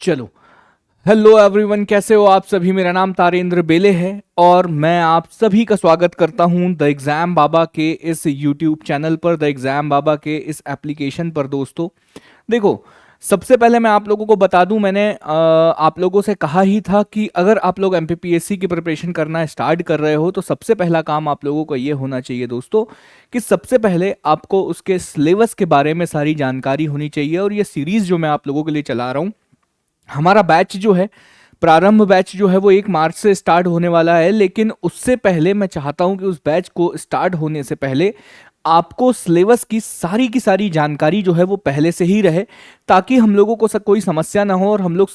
चलो। Hello everyone, कैसे हो आप सभी। मेरा नाम तारेंद्र बेले है और मैं आप सभी का स्वागत करता हूं द एग्ज़ाम बाबा के इस यूट्यूब चैनल पर, द एग्ज़ाम बाबा के इस एप्लीकेशन पर। दोस्तों देखो, सबसे पहले मैं आप लोगों को बता दूं, मैंने आप लोगों से कहा ही था कि अगर आप लोग एमपीपीएससी की प्रिपरेशन करना स्टार्ट कर रहे हो तो सबसे पहला काम आप लोगों को ये होना चाहिए दोस्तों कि सबसे पहले आपको उसके सिलेबस के बारे में सारी जानकारी होनी चाहिए। और ये सीरीज़ जो मैं आप लोगों के लिए चला रहा हूँ, हमारा बैच जो है, प्रारंभ बैच जो है वो 1 मार्च से स्टार्ट होने वाला है। लेकिन उससे पहले मैं चाहता हूं कि उस बैच को स्टार्ट होने से पहले आपको सिलेबस की सारी जानकारी जो है वो पहले से ही रहे, ताकि हम लोगों को कोई समस्या ना हो और हम लोग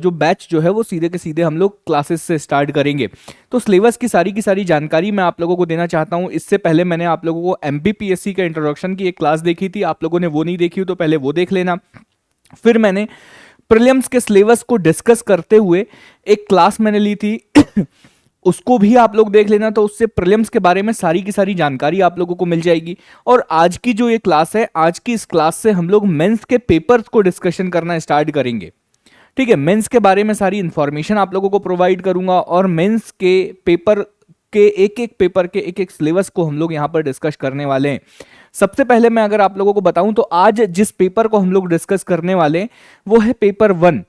जो बैच जो है वो सीधे के सीधे हम लोग क्लासेस से स्टार्ट करेंगे। तो सिलेबस की सारी जानकारी मैं आप लोगों को देना चाहता हूं। इससे पहले मैंने आप लोगों को एमपीपीएससी का इंट्रोडक्शन की एक क्लास देखी थी, आप लोगों ने वो नहीं देखी हो तो पहले वो देख लेना। फिर मैंने प्रीलिम्स के सिलेबस को डिस्कस करते हुए एक क्लास मैंने ली थी उसको भी आप लोग देख लेना, तो उससे प्रीलिम्स के बारे में सारी की सारी जानकारी आप लोगों को मिल जाएगी। और आज की जो ये क्लास है, आज की इस क्लास से हम लोग मेंस के पेपर्स को डिस्कशन करना स्टार्ट करेंगे। ठीक है, मेंस के बारे में सारी इंफॉर्मेशन आप लोगों को प्रोवाइड करूंगा और मेंस के पेपर के एक एक पेपर के एक एक सिलेबस को हम लोग यहाँ पर डिस्कस करने वाले हैं। सबसे पहले मैं अगर आप लोगों को बताऊं तो आज जिस पेपर को हम लोग डिस्कस करने वाले हैं वो है पेपर 1।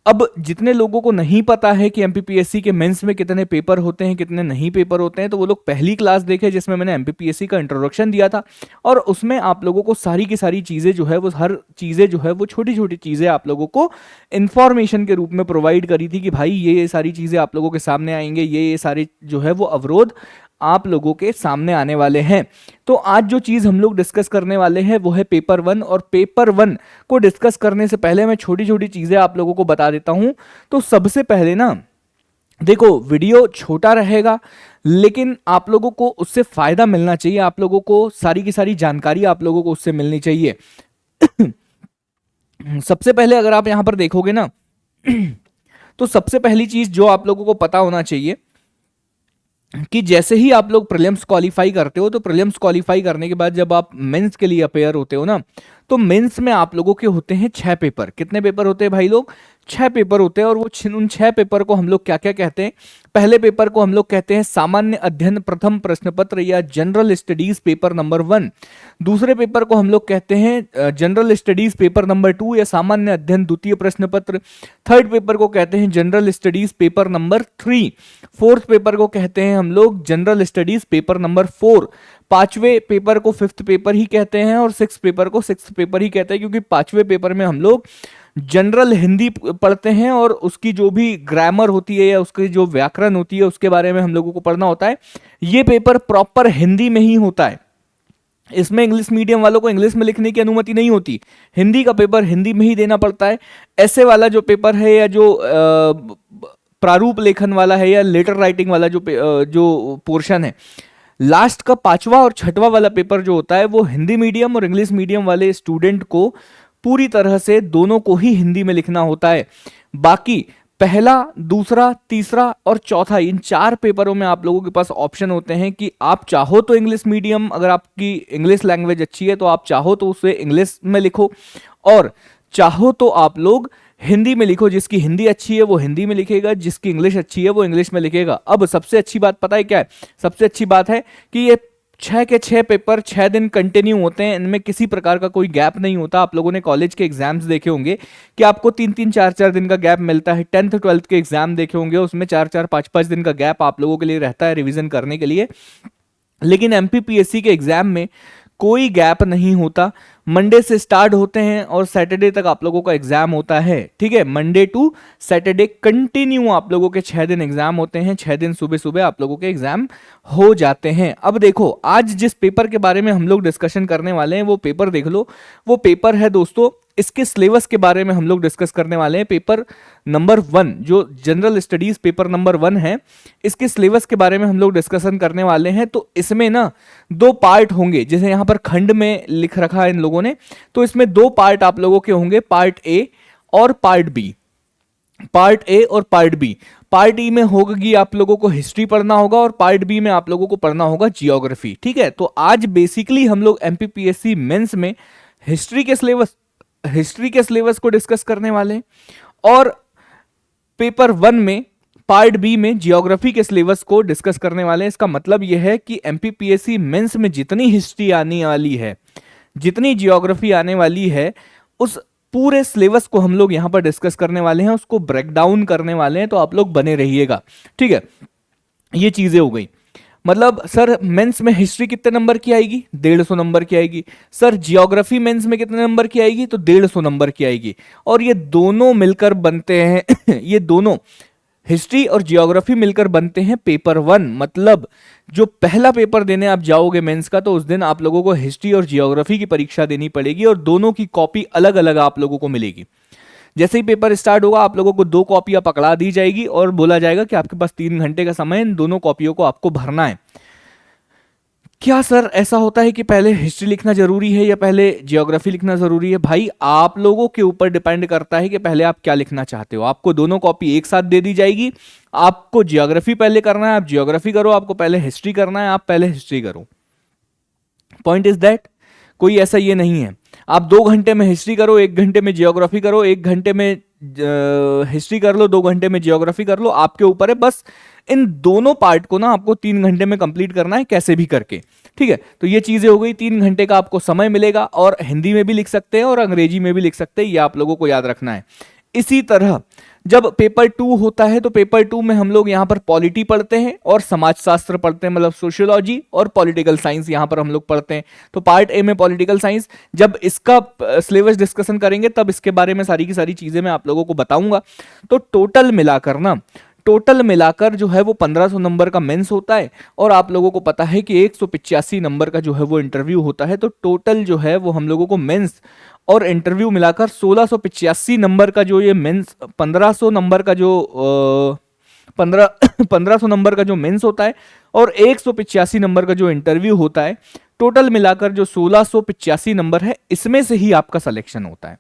अब जितने लोगों को नहीं पता है कि एमपीपीएससी के मेंस में कितने पेपर होते हैं कितने नहीं पेपर होते हैं, तो वो लोग पहली क्लास देखे जिसमें मैंने एमपीपीएससी का इंट्रोडक्शन दिया था। और उसमें आप लोगों को सारी की सारी चीज़ें जो है वो हर चीज़ें जो है वो छोटी छोटी चीज़ें आप लोगों को इन्फॉर्मेशन के रूप में प्रोवाइड करी थी कि भाई ये सारी चीज़ें आप लोगों के सामने आएंगे, ये सारे जो है वो अवरोध आप लोगों के सामने आने वाले हैं। तो आज जो चीज़ हम लोग डिस्कस करने वाले हैं वो है पेपर 1। और पेपर 1 को डिस्कस करने से पहले मैं छोटी छोटी चीज़ें आप लोगों को बता देता हूं। तो सबसे पहले ना देखो, वीडियो छोटा रहेगा लेकिन आप लोगों को उससे फ़ायदा मिलना चाहिए, आप लोगों को सारी की सारी जानकारी आप लोगों को उससे मिलनी चाहिए। सबसे पहले अगर आप यहां पर देखोगे ना तो सबसे पहली चीज़ जो आप लोगों को पता होना चाहिए कि जैसे ही आप लोग प्रीलिम्स क्वालिफाई करते हो, तो प्रीलिम्स क्वालिफाई करने के बाद जब आप मेंस के लिए अपेयर होते हो ना, तो मेंस में आप लोगों के होते हैं 6 पेपर। कितने पेपर होते हैं भाई लोग? 6 पेपर होते हैं। और वो उन 6 पेपर को हम लोग क्या क्या कहते हैं? पहले पेपर को हम लोग कहते हैं सामान्य अध्ययन प्रथम प्रश्न पत्र या जनरल स्टडीज पेपर नंबर 1। दूसरे पेपर को हम लोग कहते हैं जनरल स्टडीज पेपर नंबर 2 या सामान्य अध्ययन द्वितीय प्रश्न पत्र। थर्ड पेपर को कहते हैं general studies paper number 3। Fourth paper को कहते हैं हम लोग जनरल स्टडीज पेपर नंबर 4। पांचवें पेपर को फिफ्थ पेपर ही कहते हैं और सिक्स पेपर को सिक्स पेपर ही कहते हैं, क्योंकि पांचवें पेपर में हम लोग जनरल हिंदी पढ़ते हैं और उसकी जो भी ग्रामर होती है या उसकी जो व्याकरण होती है उसके बारे में हम लोगों को पढ़ना होता है। ये पेपर प्रॉपर हिंदी में ही होता है, इसमें इंग्लिश मीडियम वालों को इंग्लिश में लिखने की अनुमति नहीं होती। हिंदी का पेपर हिंदी में ही देना पड़ता है। ऐसे वाला जो पेपर है या जो प्रारूप लेखन वाला है या लेटर राइटिंग वाला जो पोर्शन है, लास्ट का 5वां और 6वां वाला पेपर जो होता है वो हिंदी मीडियम और इंग्लिश मीडियम वाले स्टूडेंट को पूरी तरह से दोनों को ही हिंदी में लिखना होता है। बाकी पहला, दूसरा, तीसरा और चौथा, इन 4 पेपरों में आप लोगों के पास ऑप्शन होते हैं कि आप चाहो तो इंग्लिश मीडियम, अगर आपकी इंग्लिश लैंग्वेज अच्छी है तो आप चाहो तो उसे इंग्लिश में लिखो और चाहो तो आप लोग हिंदी में लिखो। जिसकी हिंदी अच्छी है वो हिंदी में लिखेगा, जिसकी इंग्लिश अच्छी है वो इंग्लिश में लिखेगा। अब सबसे अच्छी बात पता है क्या है? सबसे अच्छी बात है कि ये 6 के 6 पेपर 6 दिन कंटिन्यू होते हैं, इनमें किसी प्रकार का कोई गैप नहीं होता। आप लोगों ने कॉलेज के एग्जाम्स देखे होंगे कि आपको 3-3 4-4 दिन का गैप मिलता है। 10th 12th के एग्जाम देखे होंगे, उसमें 4-4 5-5 दिन का गैप आप लोगों के लिए रहता है रिवीजन करने के लिए। लेकिन एमपीपीएससी के एग्जाम में कोई गैप नहीं होता। मंडे से स्टार्ट होते हैं और सैटरडे तक आप लोगों का एग्जाम होता है। ठीक है, मंडे टू सैटरडे कंटिन्यू आप लोगों के 6 दिन एग्जाम होते हैं। 6 दिन सुबह सुबह आप लोगों के एग्जाम हो जाते हैं। अब देखो, आज जिस पेपर के बारे में हम लोग डिस्कशन करने वाले हैं वो पेपर देख लो। वो पेपर है दोस्तों, इसके सिलेबस के बारे में हम लोग डिस्कस करने वाले हैं। पेपर नंबर 1 जो जनरल स्टडीज पेपर नंबर 1 है, इसके सिलेबस के बारे में हम लोग डिस्कशन करने वाले हैं। तो इसमें ना 2 पार्ट होंगे, जैसे यहाँ पर खंड में लिख रखा है इन लोगों ने, तो इसमें 2 पार्ट आप लोगों के होंगे, पार्ट ए और पार्ट बी। पार्ट ए और पार्ट बी। पार्ट ई में होगी आप लोगों को हिस्ट्री पढ़ना होगा और पार्ट बी में आप लोगों को पढ़ना होगा जियोग्राफी। ठीक है, तो आज बेसिकली हम लोग एमपीपीएससी मेंस में हिस्ट्री के सिलेबस को डिस्कस करने वाले हैं और पेपर 1 में पार्ट बी में जियोग्राफी के सिलेबस को डिस्कस करने वाले हैं। इसका मतलब यह है कि एमपीपीएससी मेंस में जितनी हिस्ट्री आने वाली है, जितनी जियोग्राफी आने वाली है, उस पूरे सिलेबस को हम लोग यहां पर डिस्कस करने वाले हैं, उसको ब्रेक डाउन करने वाले हैं। तो आप लोग बने रहिएगा, ठीक है। ये चीजें हो गई। मतलब सर मेंस में हिस्ट्री कितने नंबर की आएगी? 150 नंबर की आएगी। सर जियोग्राफी मेंस में कितने नंबर की आएगी? तो 150 नंबर की आएगी। और ये दोनों मिलकर बनते हैं ये दोनों हिस्ट्री और जियोग्राफी मिलकर बनते हैं पेपर 1। मतलब जो पहला पेपर देने आप जाओगे मेंस का, तो उस दिन आप लोगों को हिस्ट्री और जियोग्राफी की परीक्षा देनी पड़ेगी और दोनों की कॉपी अलग अलग आप लोगों को मिलेगी। जैसे ही पेपर स्टार्ट होगा आप लोगों को 2 कॉपियां पकड़ा दी जाएगी और बोला जाएगा कि आपके पास 3 घंटे का समय है, इन दोनों कॉपियों को आपको भरना है। क्या सर ऐसा होता है कि पहले हिस्ट्री लिखना जरूरी है या पहले जियोग्राफी लिखना जरूरी है? भाई आप लोगों के ऊपर डिपेंड करता है कि पहले आप क्या लिखना चाहते हो। आपको दोनों कॉपी एक साथ दे दी जाएगी। आपको जियोग्राफी पहले करना है, आप जियोग्राफी करो। आपको पहले हिस्ट्री करना है, आप पहले हिस्ट्री करो। पॉइंट इज दैट कोई ऐसा ये नहीं है आप 2 घंटे में हिस्ट्री करो, 1 घंटे में जियोग्राफी करो, 1 घंटे में हिस्ट्री कर लो, 2 घंटे में जियोग्राफी कर लो, आपके ऊपर है। बस इन दोनों पार्ट को ना आपको 3 घंटे में कंप्लीट करना है, कैसे भी करके, ठीक है। तो ये चीजें हो गई। 3 घंटे का आपको समय मिलेगा और हिंदी में भी लिख सकते हैं और अंग्रेजी में भी लिख सकते हैं, ये आप लोगों को याद रखना है। इसी तरह जब पेपर 2 होता है तो पेपर 2 में हम लोग यहाँ पर पॉलिटी पढ़ते हैं और समाजशास्त्र पढ़ते हैं, मतलब सोशियोलॉजी और पॉलिटिकल साइंस यहाँ पर हम लोग पढ़ते हैं। तो पार्ट ए में पॉलिटिकल साइंस, जब इसका सिलेबस डिस्कशन करेंगे तब इसके बारे में सारी की सारी चीजें मैं आप लोगों को बताऊंगा। तो टोटल मिलाकर जो है वो 1500 नंबर का मेंस होता है और आप लोगों को पता है कि 185 नंबर का जो है वो इंटरव्यू होता है। तो टोटल जो है वो हम लोगों को मेंस और इंटरव्यू मिलाकर 1685 नंबर का जो ये मेंस 1500 नंबर का जो 1500 नंबर का जो मेंस होता है और 185 नंबर का जो इंटरव्यू होता है, टोटल मिलाकर जो 1685 नंबर है, इसमें से ही आपका सिलेक्शन होता है।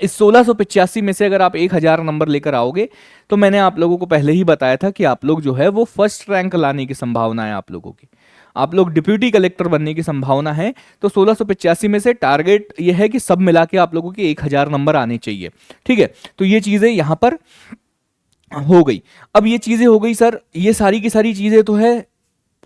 इस 1685 में से अगर आप 1000 नंबर लेकर आओगे तो मैंने आप लोगों को पहले ही बताया था कि आप लोग जो है वो फर्स्ट रैंक लाने की संभावना है आप लोगों की। आप लोग डिप्यूटी कलेक्टर बनने की संभावना है। तो 1685 में से टारगेट ये है कि सब मिला के आप लोगों के 1000 नंबर आने चाहिए, ठीक है। तो ये चीजें यहां पर हो गई। अब ये चीजें हो गई सर, ये सारी की सारी चीजें तो है,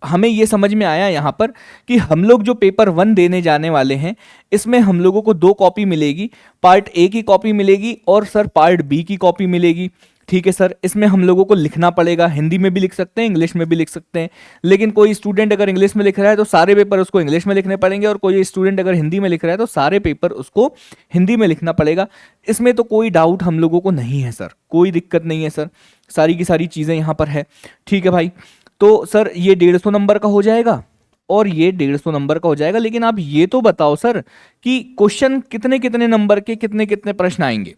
हमें ये समझ में आया यहां पर कि हम लोग जो पेपर 1 देने जाने वाले हैं इसमें हम लोगों को 2 कॉपी मिलेगी। पार्ट ए की कॉपी मिलेगी और सर पार्ट बी की कॉपी मिलेगी, ठीक है सर। इसमें हम लोगों को लिखना पड़ेगा, हिंदी में भी लिख सकते हैं, इंग्लिश में भी लिख सकते हैं। लेकिन कोई स्टूडेंट अगर इंग्लिश में लिख रहा है तो सारे पेपर उसको इंग्लिश में लिखने पड़ेंगे और कोई स्टूडेंट अगर हिंदी में लिख रहा है तो सारे पेपर उसको हिंदी में लिखना पड़ेगा। इसमें तो कोई डाउट हम लोगों को नहीं है सर, कोई दिक्कत नहीं है सर, सारी की सारी चीज़ें यहाँ पर है, ठीक है भाई। तो सर ये 150 नंबर का हो जाएगा और ये 150 नंबर का हो जाएगा। लेकिन आप ये तो बताओ सर कि क्वेश्चन कितने कितने नंबर के कितने कितने प्रश्न आएंगे,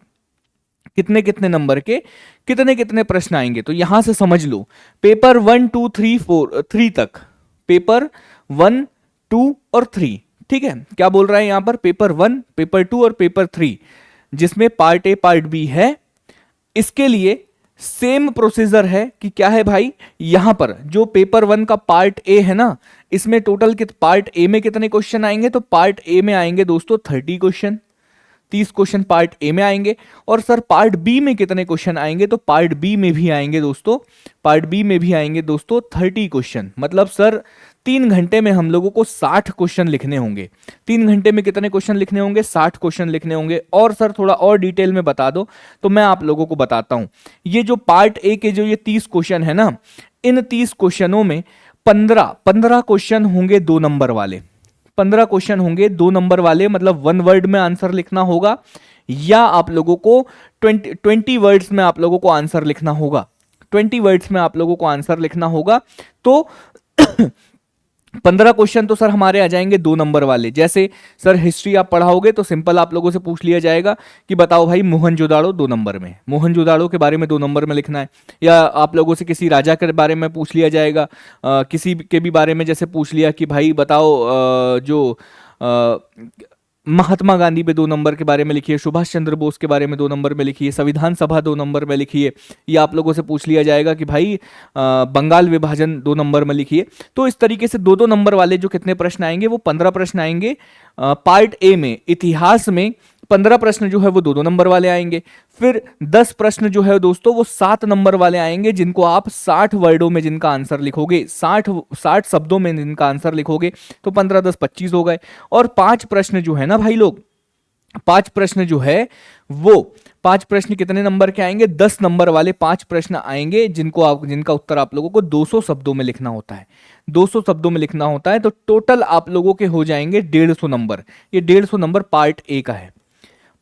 कितने कितने नंबर के कितने कितने प्रश्न आएंगे। तो यहां से समझ लो पेपर 1 2 3 4 3 तक, पेपर 1 2 और 3, ठीक है। क्या बोल रहा है यहां पर? पेपर 1, पेपर 2 और पेपर 3, जिसमें पार्ट ए पार्ट बी है। इसके लिए सेम प्रोसीजर है कि क्या है भाई, यहां पर जो पेपर 1 का पार्ट ए है ना, इसमें टोटल पार्ट ए में कितने क्वेश्चन आएंगे? तो पार्ट ए में आएंगे दोस्तों 30 क्वेश्चन, 30 क्वेश्चन पार्ट ए में आएंगे। और सर पार्ट बी में कितने क्वेश्चन आएंगे? तो पार्ट बी में भी आएंगे दोस्तों, पार्ट बी में भी आएंगे दोस्तों 30 क्वेश्चन। मतलब सर 3 घंटे में हम लोगों को 60 क्वेश्चन लिखने होंगे। 3 घंटे में कितने क्वेश्चन लिखने होंगे? 60 क्वेश्चन लिखने होंगे। और सर थोड़ा और डिटेल में बता दो तो मैं आप लोगों को बताता हूं। ये जो पार्ट ए के जो ये 30 क्वेश्चन है ना, इन 30 क्वेश्चनों में 15 क्वेश्चन होंगे 2 नंबर वाले, 15 क्वेश्चन होंगे 2 नंबर वाले। मतलब 1 वर्ड में आंसर लिखना होगा या आप लोगों को 20 वर्ड्स में आप लोगों को आंसर लिखना होगा, 20 वर्ड्स में आप लोगों को आंसर लिखना होगा। तो 15 क्वेश्चन तो सर हमारे आ जाएंगे 2 नंबर वाले। जैसे सर हिस्ट्री आप पढ़ाओगे तो सिंपल आप लोगों से पूछ लिया जाएगा कि बताओ भाई मोहनजोदाड़ो 2 नंबर में, मोहनजोदाड़ो के बारे में 2 नंबर में लिखना है। या आप लोगों से किसी राजा के बारे में पूछ लिया जाएगा, किसी के भी बारे में जैसे पूछ लिया कि भाई बताओ जो महात्मा गांधी पे 2 नंबर के बारे में लिखिए, सुभाष चंद्र बोस के बारे में 2 नंबर में लिखिए, संविधान सभा 2 नंबर में लिखिए। या आप लोगों से पूछ लिया जाएगा कि भाई बंगाल विभाजन 2 नंबर में लिखिए। तो इस तरीके से 2-2 नंबर वाले जो कितने प्रश्न आएंगे वो 15 प्रश्न आएंगे। पार्ट ए में इतिहास में 15 प्रश्न जो है वो 2-2 नंबर वाले आएंगे। फिर 10 प्रश्न जो है दोस्तों वो 7 नंबर वाले आएंगे, जिनको आप 60 वर्डों में जिनका आंसर लिखोगे, 60 शब्दों में जिनका आंसर लिखोगे, तो 15 10 25 हो गए। और 5 प्रश्न जो है ना भाई लोग, 5 प्रश्न जो है वो 5 प्रश्न कितने नंबर के आएंगे? 10 नंबर वाले 5 प्रश्न आएंगे, जिनका उत्तर आप लोगों को 200 शब्दों में लिखना होता है। 200 शब्दों में लिखना होता है, तो टोटल आप लोगों के हो जाएंगे 150 नंबर। ये 150 नंबर पार्ट ए का है,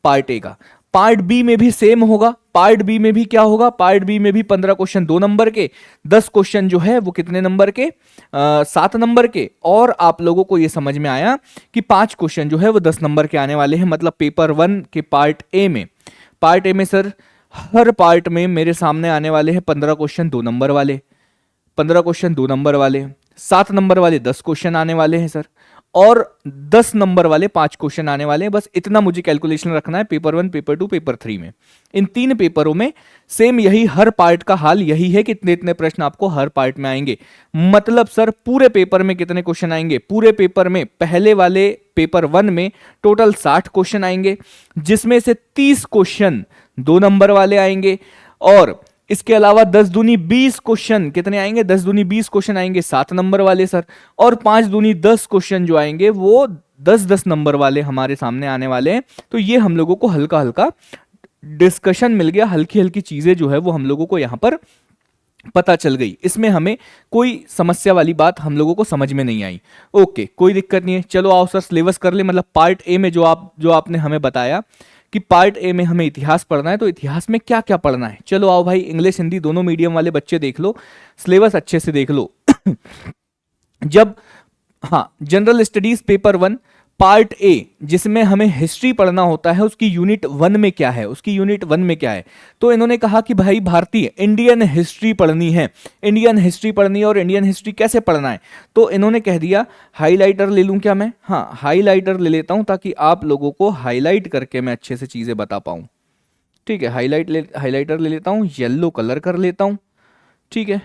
पार्ट ए का। पार्ट बी में भी सेम होगा। पार्ट बी में भी क्या होगा? पार्ट बी में भी 15 क्वेश्चन 2 नंबर के, 10 क्वेश्चन जो है वो कितने नंबर के? 7 नंबर के। और आप लोगों को ये समझ में आया कि 5 क्वेश्चन जो है वो 10 नंबर के आने वाले हैं। मतलब पेपर 1 के पार्ट ए में सर हर पार्ट में मेरे सामने आने वाले हैं 15 क्वेश्चन 2 नंबर वाले, 15 क्वेश्चन 2 नंबर वाले, 7 नंबर वाले 10 क्वेश्चन आने वाले हैं सर, और 10 नंबर वाले 5 क्वेश्चन आने वाले हैं। बस इतना मुझे कैलकुलेशन रखना है पेपर 1, पेपर 2, पेपर 3 में। इन 3 पेपरों में सेम यही, हर पार्ट का हाल यही है कि इतने इतने प्रश्न आपको हर पार्ट में आएंगे। मतलब सर पूरे पेपर में कितने क्वेश्चन आएंगे? पूरे पेपर में पहले वाले पेपर 1 में टोटल 60 क्वेश्चन आएंगे, जिसमें से 30 क्वेश्चन 2 नंबर वाले आएंगे, और इसके अलावा 10 दूनी 20 क्वेश्चन कितने आएंगे? 10 दूनी 20 क्वेश्चन आएंगे 7 नंबर वाले सर, और 5 दूनी 10 क्वेश्चन जो आएंगे वो 10-10 नंबर वाले हमारे सामने आने वाले हैं। तो ये हम लोगों को हल्का हल्का डिस्कशन मिल गया, हल्की हल्की चीजें जो है वो हम लोगों को यहां पर पता चल गई। इसमें हमें कोई समस्या वाली बात हम लोगों को समझ में नहीं आई। ओके, कोई दिक्कत नहीं है। चलो आओ सर सिलेबस कर ले। मतलब पार्ट ए में जो आपने हमें बताया कि पार्ट ए में हमें इतिहास पढ़ना है, तो इतिहास में क्या क्या पढ़ना है? चलो आओ भाई, इंग्लिश हिंदी दोनों मीडियम वाले बच्चे देख लो, सिलेबस अच्छे से देख लो। जब हाँ, general studies paper 1 part A, जिसमें हमें हिस्ट्री पढ़ना होता है, उसकी यूनिट 1 में क्या है? उसकी यूनिट 1 में क्या है? तो इन्होंने कहा कि भाई भारतीय इंडियन हिस्ट्री पढ़नी है, इंडियन हिस्ट्री पढ़नी है। और इंडियन हिस्ट्री कैसे पढ़ना है? तो इन्होंने कह दिया, हाईलाइटर ले लूं क्या मैं? हाँ, हाईलाइटर ले लेता हूं, ताकि आप लोगों को हाईलाइट करके मैं अच्छे से चीजें बता पाऊं। ठीक है, हाईलाइटर ले लेता हूं, येलो कलर कर लेता हूं। ठीक है,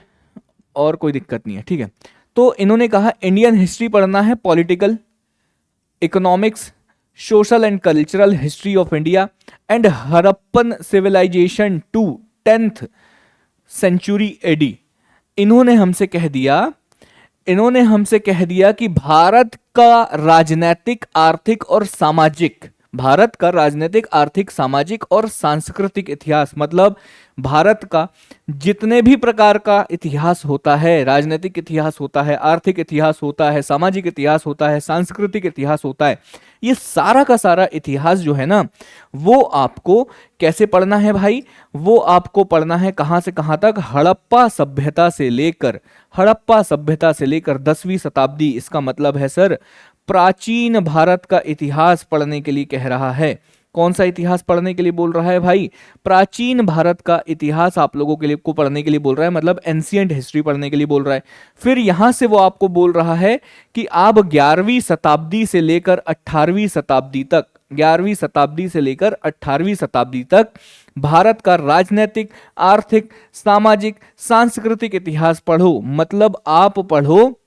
और कोई दिक्कत नहीं है। ठीक है, तो इन्होंने कहा इंडियन हिस्ट्री पढ़ना है, political, economics, social and cultural history of India, and Harappan civilisation to 10th century AD. इन्होंने हमसे कह दिया कि भारत का राजनीतिक, आर्थिक और सामाजिक, भारत का राजनीतिक, आर्थिक, सामाजिक और सांस्कृतिक इतिहास, मतलब भारत का जितने भी प्रकार का इतिहास होता है, राजनीतिक इतिहास होता है, आर्थिक इतिहास होता है, सामाजिक इतिहास होता है, सांस्कृतिक इतिहास होता है, ये सारा का सारा इतिहास जो है ना, वो आपको कैसे पढ़ना है भाई? वो आपको पढ़ना है कहां से कहां तक? हड़प्पा सभ्यता से लेकर 10वीं शताब्दी। इसका मतलब है सर प्राचीन भारत का इतिहास पढ़ने के लिए कह रहा है। कौन सा इतिहास पढ़ने के लिए बोल रहा है भाई? प्राचीन भारत का इतिहास आप लोगों के लिए को पढ़ने के लिए बोल रहा है, मतलब एंशिएंट हिस्ट्री पढ़ने के लिए बोल रहा है। फिर यहां से वो आपको बोल रहा है कि आप 11वीं शताब्दी से लेकर 18वीं शताब्दी तक, 11वीं शताब्दी से लेकर 18वीं शताब्दी तक भारत का राजनीतिक, आर्थिक, सामाजिक, सांस्कृतिक इतिहास पढ़ो। मतलब आप पढ़ो,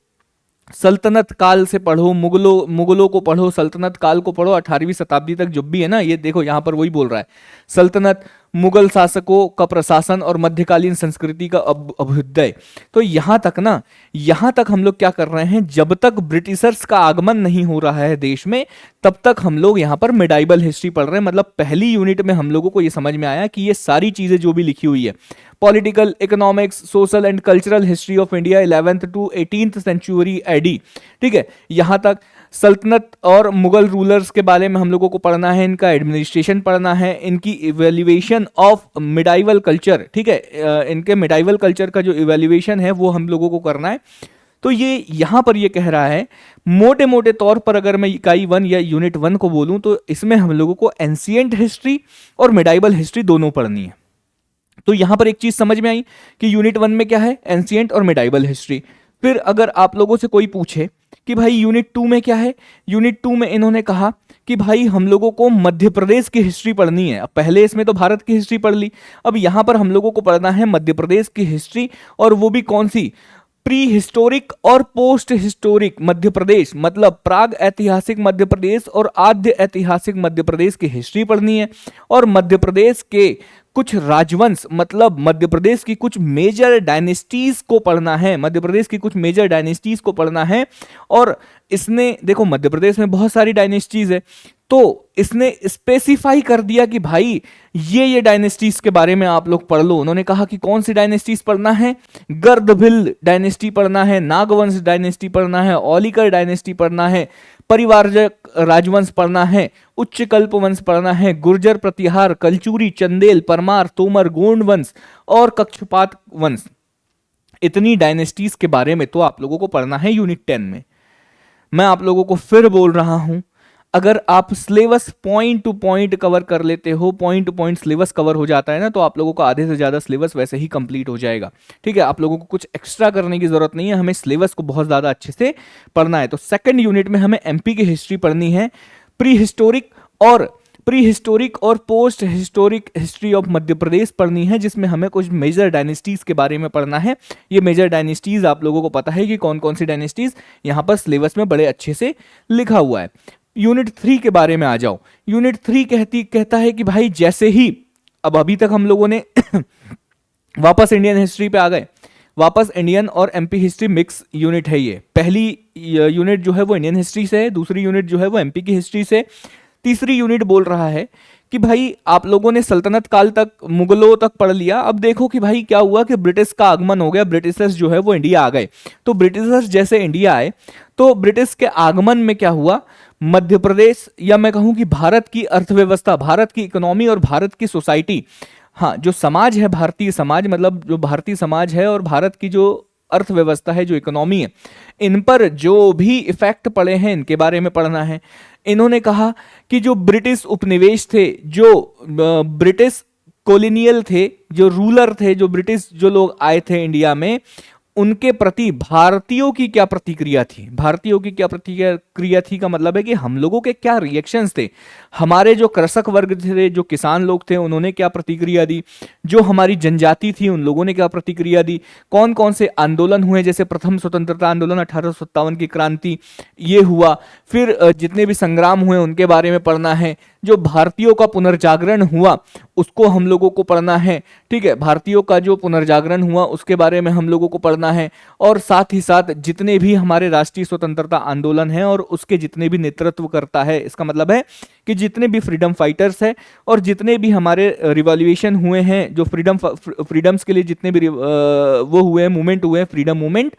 सल्तनत काल से पढ़ो, मुगलों को पढ़ो, सल्तनत काल को पढ़ो, 18वीं शताब्दी तक जो भी है ना, ये देखो यहां पर वही बोल रहा है, सल्तनत, मुगल शासकों का प्रशासन और मध्यकालीन संस्कृति का अभ्युदय। तो यहां तक हम लोग क्या कर रहे हैं? जब तक ब्रिटिशर्स का आगमन नहीं हो रहा है देश में, तब तक हम लोग यहां पर मिडाइवल हिस्ट्री पढ़ रहे हैं। मतलब पहली यूनिट में हम लोगों को ये समझ में आया कि ये सारी चीजें जो भी लिखी हुई है, political, economics, social and cultural history of India 11th to 18th century AD, ठीक है, यहां तक सल्तनत और मुगल रूलर्स के बारे में हम लोगों को पढ़ना है, इनका एडमिनिस्ट्रेशन पढ़ना है, इनकी इवेल्युएशन ऑफ मिडाइवल कल्चर, ठीक है, इनके मिडाइवल कल्चर का जो इवेल्युएशन है वो हम लोगों को करना है। तो ये यहां पर ये कह रहा है, मोटे मोटे तौर पर अगर मैं इकाई 1 या यूनिट 1 को बोलूं, तो इसमें हम लोगों को एंशिएंट हिस्ट्री और मिडाइवल हिस्ट्री दोनों पढ़नी है। तो यहां पर एक चीज समझ में आई कि यूनिट 1 में क्या है? एंशिएंट और मिडाइवल हिस्ट्री। फिर अगर आप लोगों से कोई पूछे कि भाई यूनिट 2 में क्या है, यूनिट 2 में इन्होंने कहा कि भाई हम लोगों को मध्य प्रदेश की हिस्ट्री पढ़नी है। अब पहले इसमें तो भारत की हिस्ट्री पढ़ ली, अब यहां पर हम लोगों को पढ़ना है मध्य प्रदेश की हिस्ट्री, और वो भी कौन सी? प्री हिस्टोरिक और पोस्ट हिस्टोरिक मध्य प्रदेश, मतलब प्राग ऐतिहासिक मध्य प्रदेश और आद्य ऐतिहासिक मध्य प्रदेश की हिस्ट्री पढ़नी है। और मध्य प्रदेश के कुछ राजवंश, मतलब मध्य प्रदेश की कुछ मेजर डायनेस्टीज को पढ़ना है, मध्य प्रदेश की कुछ मेजर डायनेस्टीज को पढ़ना है। और इसने देखो मध्य प्रदेश में बहुत सारी डायनेस्टीज है, तो इसने स्पेसिफाई कर दिया कि भाई ये डायनेस्टीज के बारे में आप लोग पढ़ लो। उन्होंने कहा कि कौन सी डायनेस्टीज पढ़ना है, गर्दभिल डायनेस्टी पढ़ना है, नागवंश डायनेस्टी पढ़ना है, औलिकर डायनेस्टी पढ़ना है, परिवारजक राजवंश पढ़ना है, उच्च कल्प वंश पढ़ना है, गुर्जर प्रतिहार, कलचूरी, चंदेल, परमार, तोमर, गोंड वंश और कक्षपात वंश। इतनी डायनेस्टीज के बारे में तो आप लोगों को पढ़ना है यूनिट 10 में। मैं आप लोगों को फिर बोल रहा हूं, अगर आप syllabus point two point cover कर लेते हो, point two point syllabus cover हो जाता है ना, तो आप लोगों को आधे से ज्यादा सिलेबस वैसे ही कंप्लीट हो जाएगा। ठीक है, आप लोगों को कुछ एक्स्ट्रा करने की जरूरत नहीं है, हमें सिलेबस को बहुत ज्यादा अच्छे से पढ़ना है। तो सेकंड यूनिट में हमें एमपी की हिस्ट्री पढ़नी है, प्री हिस्टोरिक और post historic history of Madhya प्रदेश पढ़नी है, जिसमें हमें कुछ मेजर डायनेस्टीज के बारे में पढ़ना है। ये मेजर डायनेस्टीज आप लोगों को पता है कि कौन कौन सी डायनेस्टीज यहां पर सिलेबस में बड़े अच्छे से लिखा हुआ है। यूनिट 3 के बारे में आ जाओ। यूनिट 3 कहता है कि भाई जैसे ही अब अभी तक हम लोगों ने वापस इंडियन हिस्ट्री पे आ गए, वापस इंडियन और एमपी हिस्ट्री मिक्स यूनिट है। ये पहली यूनिट जो है वो इंडियन हिस्ट्री से है, दूसरी यूनिट जो है वो एमपी की हिस्ट्री से, तीसरी यूनिट बोल रहा है कि भाई आप लोगों ने सल्तनत काल तक, मुगलों तक पढ़ लिया। अब देखो कि भाई क्या हुआ कि ब्रिटिश का आगमन हो गया, ब्रिटिशर्स जो है वो इंडिया आ गए। तो ब्रिटिशर्स जैसे इंडिया आए तो ब्रिटिश के आगमन में क्या हुआ, मध्य प्रदेश या मैं कहूं कि भारत की अर्थव्यवस्था, भारत की इकोनॉमी और भारत की सोसाइटी, हाँ जो समाज है भारतीय समाज, मतलब जो भारतीय समाज है और भारत की जो अर्थव्यवस्था है, जो इकोनॉमी है, इन पर जो भी इफेक्ट पड़े हैं इनके बारे में पढ़ना है। इन्होंने कहा कि जो ब्रिटिश उपनिवेश थे, जो ब्रिटिश कॉलोनियल थे, जो रूलर थे, जो ब्रिटिश जो लोग आए थे इंडिया में, उनके प्रति भारतीयों की क्या प्रतिक्रिया थी। भारतीयों की क्या प्रतिक्रिया थी का मतलब है कि हम लोगों के क्या रिएक्शंस थे, हमारे जो कृषक वर्ग थे, जो किसान लोग थे, उन्होंने क्या प्रतिक्रिया दी, जो हमारी जनजाति थी उन लोगों ने क्या प्रतिक्रिया दी, कौन कौन से आंदोलन हुए, जैसे प्रथम स्वतंत्रता आंदोलन 1857 की क्रांति ये हुआ, फिर जितने भी संग्राम हुए उनके बारे में पढ़ना है, जो भारतीयों का पुनर्जागरण हुआ उसको हम लोगों को पढ़ना है। ठीक है, भारतीयों का जो पुनर्जागरण हुआ उसके बारे में हम लोगों को पढ़ना है। और साथ ही साथ जितने भी हमारे राष्ट्रीय स्वतंत्रता आंदोलन है और उसके जितने भी नेतृत्व करता है, इसका मतलब है कि जितने भी फ्रीडम फाइटर्स हैं और जितने भी हमारे रिवॉल्यूशन हुए हैं, जो फ्रीडम्स के लिए जितने भी वो हुए मूवमेंट हुए, फ्रीडम मूवमेंट,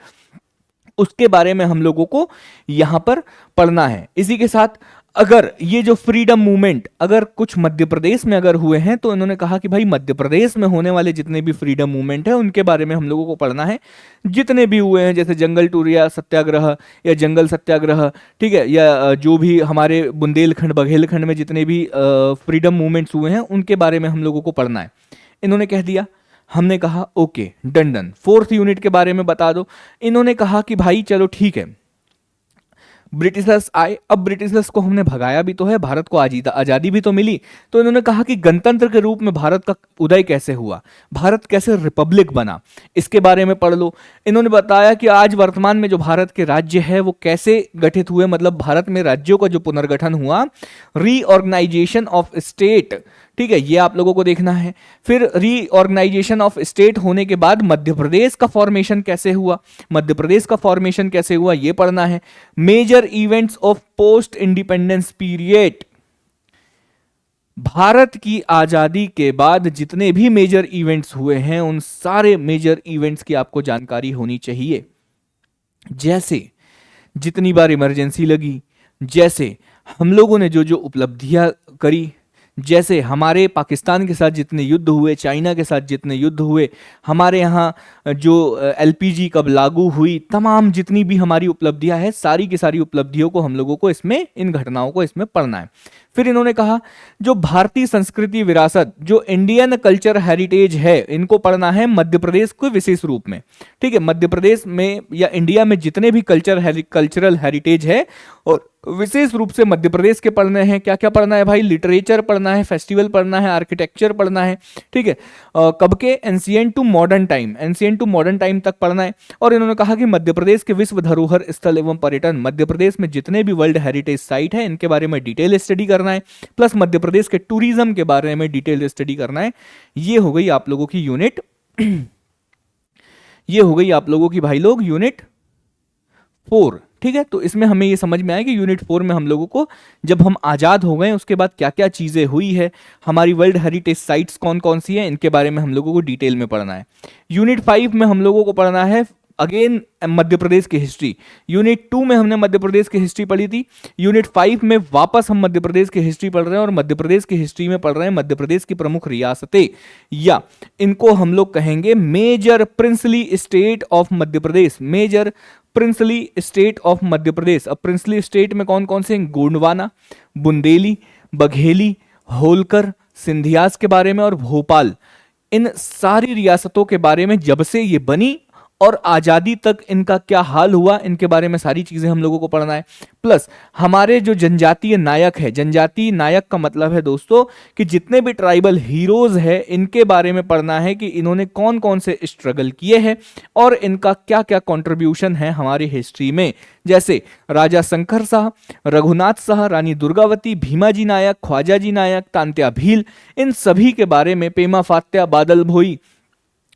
उसके बारे में हम लोगों को यहां पर पढ़ना है। इसी के साथ अगर ये जो फ्रीडम मूवमेंट अगर कुछ मध्य प्रदेश में अगर हुए हैं, तो इन्होंने कहा कि भाई मध्य प्रदेश में होने वाले जितने भी फ्रीडम मूवमेंट है उनके बारे में हम लोगों को पढ़ना है, जितने भी हुए हैं, जैसे जंगल टूरिया सत्याग्रह या जंगल सत्याग्रह, ठीक है, या जो भी हमारे बुंदेलखंड बघेलखंड में जितने भी फ्रीडम मूवमेंट्स हुए हैं उनके बारे में हम लोगों को पढ़ना है। इन्होंने कह दिया, हमने कहा ओके डन। 4th यूनिट के बारे में बता दो। इन्होंने कहा कि भाई चलो ठीक है, ब्रिटिशर्स आए, अब ब्रिटिशर्स को हमने भगाया भी तो है, भारत को आजादी भी तो मिली, तो इन्होंने कहा कि गणतंत्र के रूप में भारत का उदय कैसे हुआ, भारत कैसे रिपब्लिक बना, इसके बारे में पढ़ लो। इन्होंने बताया कि आज वर्तमान में जो भारत के राज्य है वो कैसे गठित हुए, मतलब भारत में राज्यों का जो पुनर्गठन हुआ, रीऑर्गेनाइजेशन ऑफ स्टेट, ठीक है, ये आप लोगों को देखना है। फिर रीऑर्गेनाइजेशन ऑफ स्टेट होने के बाद मध्य प्रदेश का फॉर्मेशन कैसे हुआ, मध्य प्रदेश का फॉर्मेशन कैसे हुआ ये पढ़ना है। Major events of post independence period, Bharat की आजादी के बाद जितने भी मेजर इवेंट्स हुए हैं उन सारे मेजर इवेंट्स की आपको जानकारी होनी चाहिए। जैसे जितनी बार इमरजेंसी लगी, जैसे हम लोगों ने जो जो उपलब्धियां करी, जैसे हमारे पाकिस्तान के साथ जितने युद्ध हुए, चाइना के साथ जितने युद्ध हुए, हमारे यहाँ जो एलपीजी कब लागू हुई, तमाम जितनी भी हमारी उपलब्धियां हैं, सारी की सारी उपलब्धियों को हम लोगों को इसमें, इन घटनाओं को इसमें पढ़ना है। फिर इन्होंने कहा जो भारतीय संस्कृति विरासत, जो इंडियन कल्चर हेरिटेज है, इनको पढ़ना है मध्य प्रदेश को विशेष रूप में। ठीक है, मध्य प्रदेश में या इंडिया में जितने भी कल्चरल हेरिटेज है और विशेष रूप से मध्य प्रदेश के पढ़ने हैं। क्या क्या पढ़ना है भाई? लिटरेचर पढ़ना है, फेस्टिवल पढ़ना है, आर्किटेक्चर पढ़ना है। ठीक है, कब के? Ancient to modern time, ancient to modern time तक पढ़ना है। और इन्होंने कहा कि मध्य प्रदेश के विश्व धरोहर स्थल एवं पर्यटन, मध्य प्रदेश में जितने भी वर्ल्ड हेरिटेज साइट है इनके बारे में डिटेल स्टडी करना है, प्लस मध्य प्रदेश के टूरिज्म के बारे में डिटेल स्टडी करना है। ये हो गई आप लोगों की यूनिट ये हो गई आप लोगों की भाई लोग यूनिट 4। ठीक है, तो इसमें हमें ये समझ में आया कि यूनिट 4 में हम लोगों को जब हम आज़ाद हो गए उसके बाद क्या क्या चीज़ें हुई है, हमारी वर्ल्ड हेरिटेज साइट्स कौन कौन सी हैं, इनके बारे में हम लोगों को डिटेल में पढ़ना है। यूनिट 5 में हम लोगों को पढ़ना है अगेन मध्य प्रदेश की हिस्ट्री। यूनिट 2 में हमने मध्य प्रदेश की हिस्ट्री पढ़ी थी, यूनिट 5 में वापस हम मध्य प्रदेश की हिस्ट्री पढ़ रहे हैं और मध्य प्रदेश की हिस्ट्री में पढ़ रहे हैं मध्य प्रदेश की प्रमुख रियासतें, या इनको हम लोग कहेंगे major princely state of Madhya Pradesh. Major princely state of Madhya Pradesh. अब प्रिंसली स्टेट में कौन कौन से? गोंडवाना, बुंदेली, बघेली, होलकर, सिंधियास के बारे में और भोपाल। इन सारी रियासतों के बारे में जब से ये बनी और आज़ादी तक इनका क्या हाल हुआ, इनके बारे में सारी चीज़ें हम लोगों को पढ़ना है। प्लस हमारे जो जनजातीय नायक है, जनजातीय नायक का मतलब है दोस्तों कि जितने भी ट्राइबल हीरोज है इनके बारे में पढ़ना है कि इन्होंने कौन कौन से स्ट्रगल किए हैं और इनका क्या क्या कंट्रीब्यूशन है हमारी हिस्ट्री में। जैसे राजा शंकर शाह, रघुनाथ शाह, रानी दुर्गावती, भीमाजी नायक, ख्वाजाजी नायक, तांत्या भील, इन सभी के बारे में, पेमा फात्या, बादल भोई,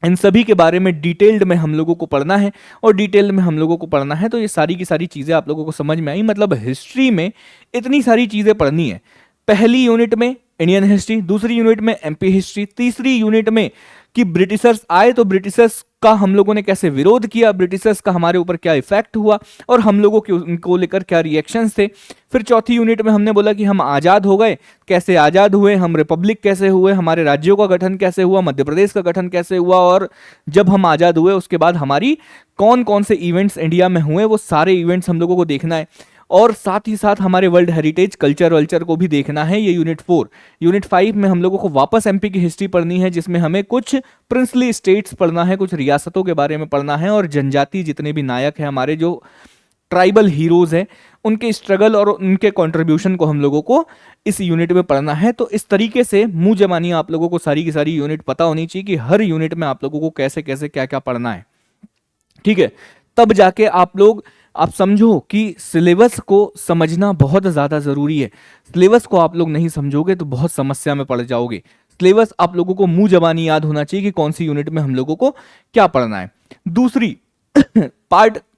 इन सभी के बारे में डिटेल्ड में हम लोगों को पढ़ना है और डिटेल में हम लोगों को पढ़ना है। तो ये सारी की सारी चीज़ें आप लोगों को समझ में आई। मतलब हिस्ट्री में इतनी सारी चीज़ें पढ़नी है। पहली यूनिट में इंडियन हिस्ट्री, दूसरी यूनिट में एमपी हिस्ट्री, तीसरी यूनिट में कि ब्रिटिशर्स आए तो ब्रिटिशर्स का हम लोगों ने कैसे विरोध किया, ब्रिटिशर्स का हमारे ऊपर क्या इफेक्ट हुआ और हम लोगों के उनको लेकर क्या रिएक्शंस थे। फिर चौथी यूनिट में हमने बोला कि हम आज़ाद हो गए, कैसे आज़ाद हुए, हम रिपब्लिक कैसे हुए, हमारे राज्यों का गठन कैसे हुआ, मध्य प्रदेश का गठन कैसे हुआ, और जब हम आज़ाद हुए उसके बाद हमारी कौन कौन से इवेंट्स इंडिया में हुए, वो सारे इवेंट्स हम लोगों को देखना है। और साथ ही साथ हमारे वर्ल्ड हेरिटेज कल्चर वल्चर को भी देखना है। ये यूनिट 4। यूनिट 5 में हम लोगों को वापस एमपी की हिस्ट्री पढ़नी है, जिसमें हमें कुछ प्रिंसली स्टेट्स पढ़ना है, कुछ रियासतों के बारे में पढ़ना है और जनजाति जितने भी नायक हैं, हमारे जो ट्राइबल हीरोज हैं, उनके स्ट्रगल और उनके कंट्रीब्यूशन को हम लोगों को इस यूनिट में पढ़ना है। तो इस तरीके से मुंह जबानी आप लोगों को सारी की सारी यूनिट पता होनी चाहिए कि हर यूनिट में आप लोगों को कैसे कैसे क्या क्या पढ़ना है। ठीक है, तब जाके आप समझो कि सिलेबस को समझना बहुत ज़्यादा ज़रूरी है। सिलेबस को आप लोग नहीं समझोगे तो बहुत समस्या में पड़ जाओगे। सिलेबस आप लोगों को मुंह जबानी याद होना चाहिए कि कौन सी यूनिट में हम लोगों को क्या पढ़ना है। दूसरी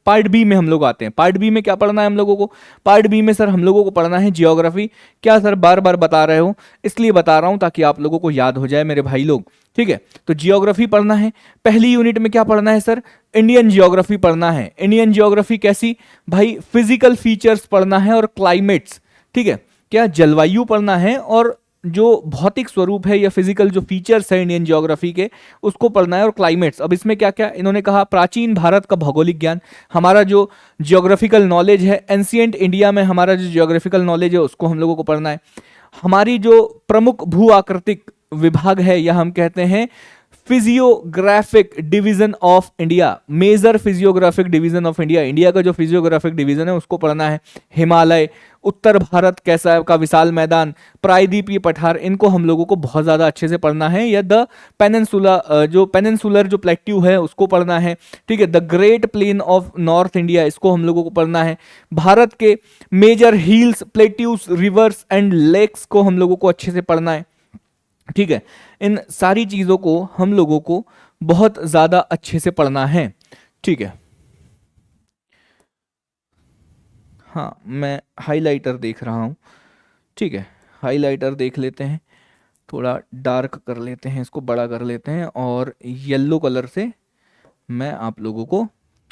पार्ट बी में हम लोग आते हैं। पार्ट बी में क्या पढ़ना है हम लोगों को? पार्ट बी में सर हम लोगों को पढ़ना है जियोग्राफी। क्या सर बार बार बता रहे हो? इसलिए बता रहा हूं ताकि आप लोगों को याद हो जाए मेरे भाई लोग। ठीक है, तो जियोग्राफी पढ़ना है। पहली यूनिट में क्या पढ़ना है सर? इंडियन जियोग्राफी पढ़ना है। इंडियन जियोग्राफी कैसी भाई? फिजिकल फीचर्स पढ़ना है और क्लाइमेट्स। ठीक है, क्या जलवायु पढ़ना है और जो भौतिक स्वरूप है या फिजिकल जो फीचर्स है इंडियन ज्योग्राफी के, उसको पढ़ना है और क्लाइमेट्स। अब इसमें क्या क्या इन्होंने कहा? प्राचीन भारत का भौगोलिक ज्ञान, हमारा जो जियोग्राफिकल नॉलेज है एंशिएंट इंडिया में, हमारा जो जियोग्राफिकल नॉलेज है उसको हम लोगों को पढ़ना है। हमारी जो प्रमुख भू आकृतिक विभाग है या हम कहते हैं physiographic division of India, major physiographic division of India, India का जो फिजियोग्राफिक डिवीजन है उसको पढ़ना है। हिमालय, उत्तर भारत कैसा है का विशाल मैदान, प्रायद्वीपीय पठार, इनको हम लोगों को बहुत ज़्यादा अच्छे से पढ़ना है। या द पेनिनसुलर जो प्लेट्यू है उसको पढ़ना है। ठीक है, the great plain of north India, इसको हम लोगों को पढ़ना है। भारत के major hills, plateaus, rivers and lakes को हम लोगों को अच्छे से पढ़ना है। ठीक है, इन सारी चीज़ों को हम लोगों को बहुत ज़्यादा अच्छे से पढ़ना है। ठीक है, हाँ मैं हाइलाइटर देख रहा हूँ। ठीक है, हाइलाइटर देख लेते हैं, थोड़ा डार्क कर लेते हैं, इसको बड़ा कर लेते हैं और येलो कलर से मैं आप लोगों को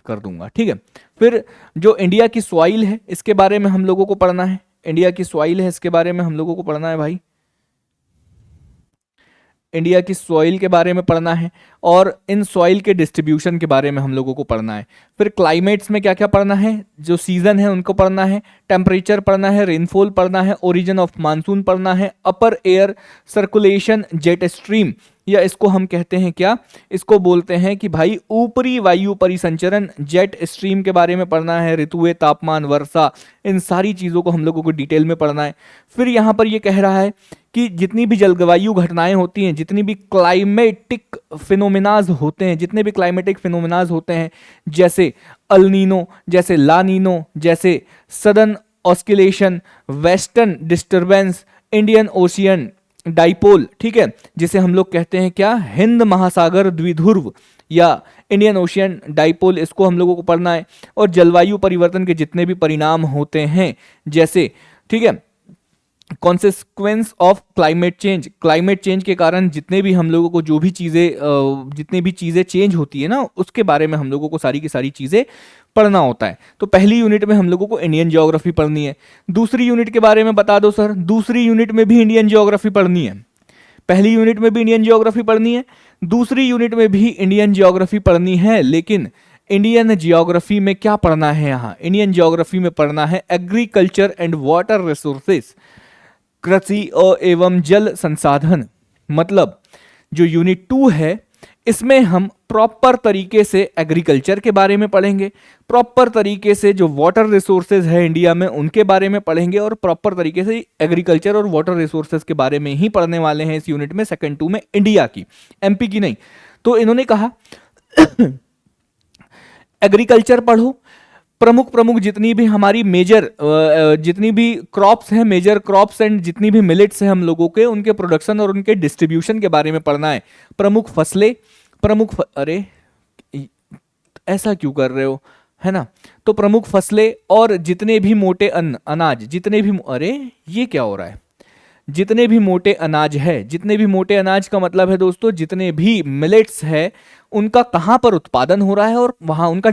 कर दूंगा। ठीक है, फिर जो इंडिया की सॉइल है इसके बारे में हम लोगों को पढ़ना है। इंडिया की सॉइल है इसके बारे में हम लोगों को पढ़ना है भाई। इंडिया की सॉइल के बारे में पढ़ना है और इन सॉइल के डिस्ट्रीब्यूशन के बारे में हम लोगों को पढ़ना है। फिर क्लाइमेट्स में क्या क्या पढ़ना है, जो सीजन है उनको पढ़ना है, टेम्परेचर पढ़ना है, रेनफॉल पढ़ना है, ओरिजिन ऑफ मानसून पढ़ना है, अपर एयर सर्कुलेशन, जेट स्ट्रीम, या इसको हम कहते हैं क्या, इसको बोलते हैं कि भाई ऊपरी वायु परिसंचरण, जेट स्ट्रीम के बारे में पढ़ना है, ऋतुएं, तापमान, वर्षा, इन सारी चीज़ों को हम लोगों को डिटेल में पढ़ना है। फिर यहाँ पर ये कह रहा है कि जितनी भी जलवायु घटनाएं होती हैं, जितनी भी क्लाइमेटिक फिनोमिनाज होते हैं, जितने भी क्लाइमेटिक फिनोमिनाज होते हैं, जैसे अल्नीनो, जैसे लानीनो, जैसे southern oscillation, western disturbance, Indian ocean dipole, ठीक है, जिसे हम लोग कहते हैं क्या, हिंद महासागर द्विध्रुव या इंडियन ओशियन डाइपोल, इसको हम लोगों को पढ़ना है। और जलवायु परिवर्तन के जितने भी परिणाम होते हैं, जैसे, ठीक है, consequence of climate change, climate change के कारण जितने भी हम लोगों को जो भी चीज़ें जितनी भी चीज़ें चेंज होती है ना, उसके बारे में हम लोगों को सारी की सारी चीज़ें पढ़ना होता है। तो पहली यूनिट में हम लोगों को इंडियन ज्योग्राफी पढ़नी है। दूसरी यूनिट के बारे में बता दो सर, दूसरी यूनिट में भी इंडियन ज्योग्राफी पढ़नी है। पहली यूनिट में भी इंडियन ज्योग्राफी पढ़नी है, दूसरी यूनिट में भी इंडियन ज्योग्राफी पढ़नी है, लेकिन इंडियन ज्योग्राफी में क्या पढ़ना है, यहाँ इंडियन ज्योग्राफी में पढ़ना है एग्रीकल्चर एंड वाटर रिसोर्सेस, कृषि और एवं जल संसाधन। मतलब जो यूनिट 2 है, इसमें हम प्रॉपर तरीके से एग्रीकल्चर के बारे में पढ़ेंगे, प्रॉपर तरीके से जो वाटर रिसोर्सेज है इंडिया में उनके बारे में पढ़ेंगे, और प्रॉपर तरीके से एग्रीकल्चर और वाटर रिसोर्सेज के बारे में ही पढ़ने वाले हैं इस यूनिट में, सेकंड 2 में, इंडिया की, एमपी की नहीं। तो इन्होंने कहा एग्रीकल्चर पढ़ो, प्रमुख प्रमुख जितनी भी हमारी मेजर जितनी भी क्रॉप्स हैं, मेजर क्रॉप्स एंड जितनी भी मिलेट्स हैं हम लोगों के, उनके प्रोडक्शन और उनके डिस्ट्रीब्यूशन के बारे में पढ़ना है। प्रमुख फसलें, अरे ऐसा क्यों कर रहे हो, है ना। तो प्रमुख फसलें और जितने भी मोटे अनाज, जितने भी, अरे ये क्या हो रहा है, जितने भी मोटे अनाज है, जितने भी मोटे अनाज का मतलब है दोस्तों, जितने भी मिलेट्स है उनका कहाँ पर उत्पादन हो रहा है और वहाँ उनका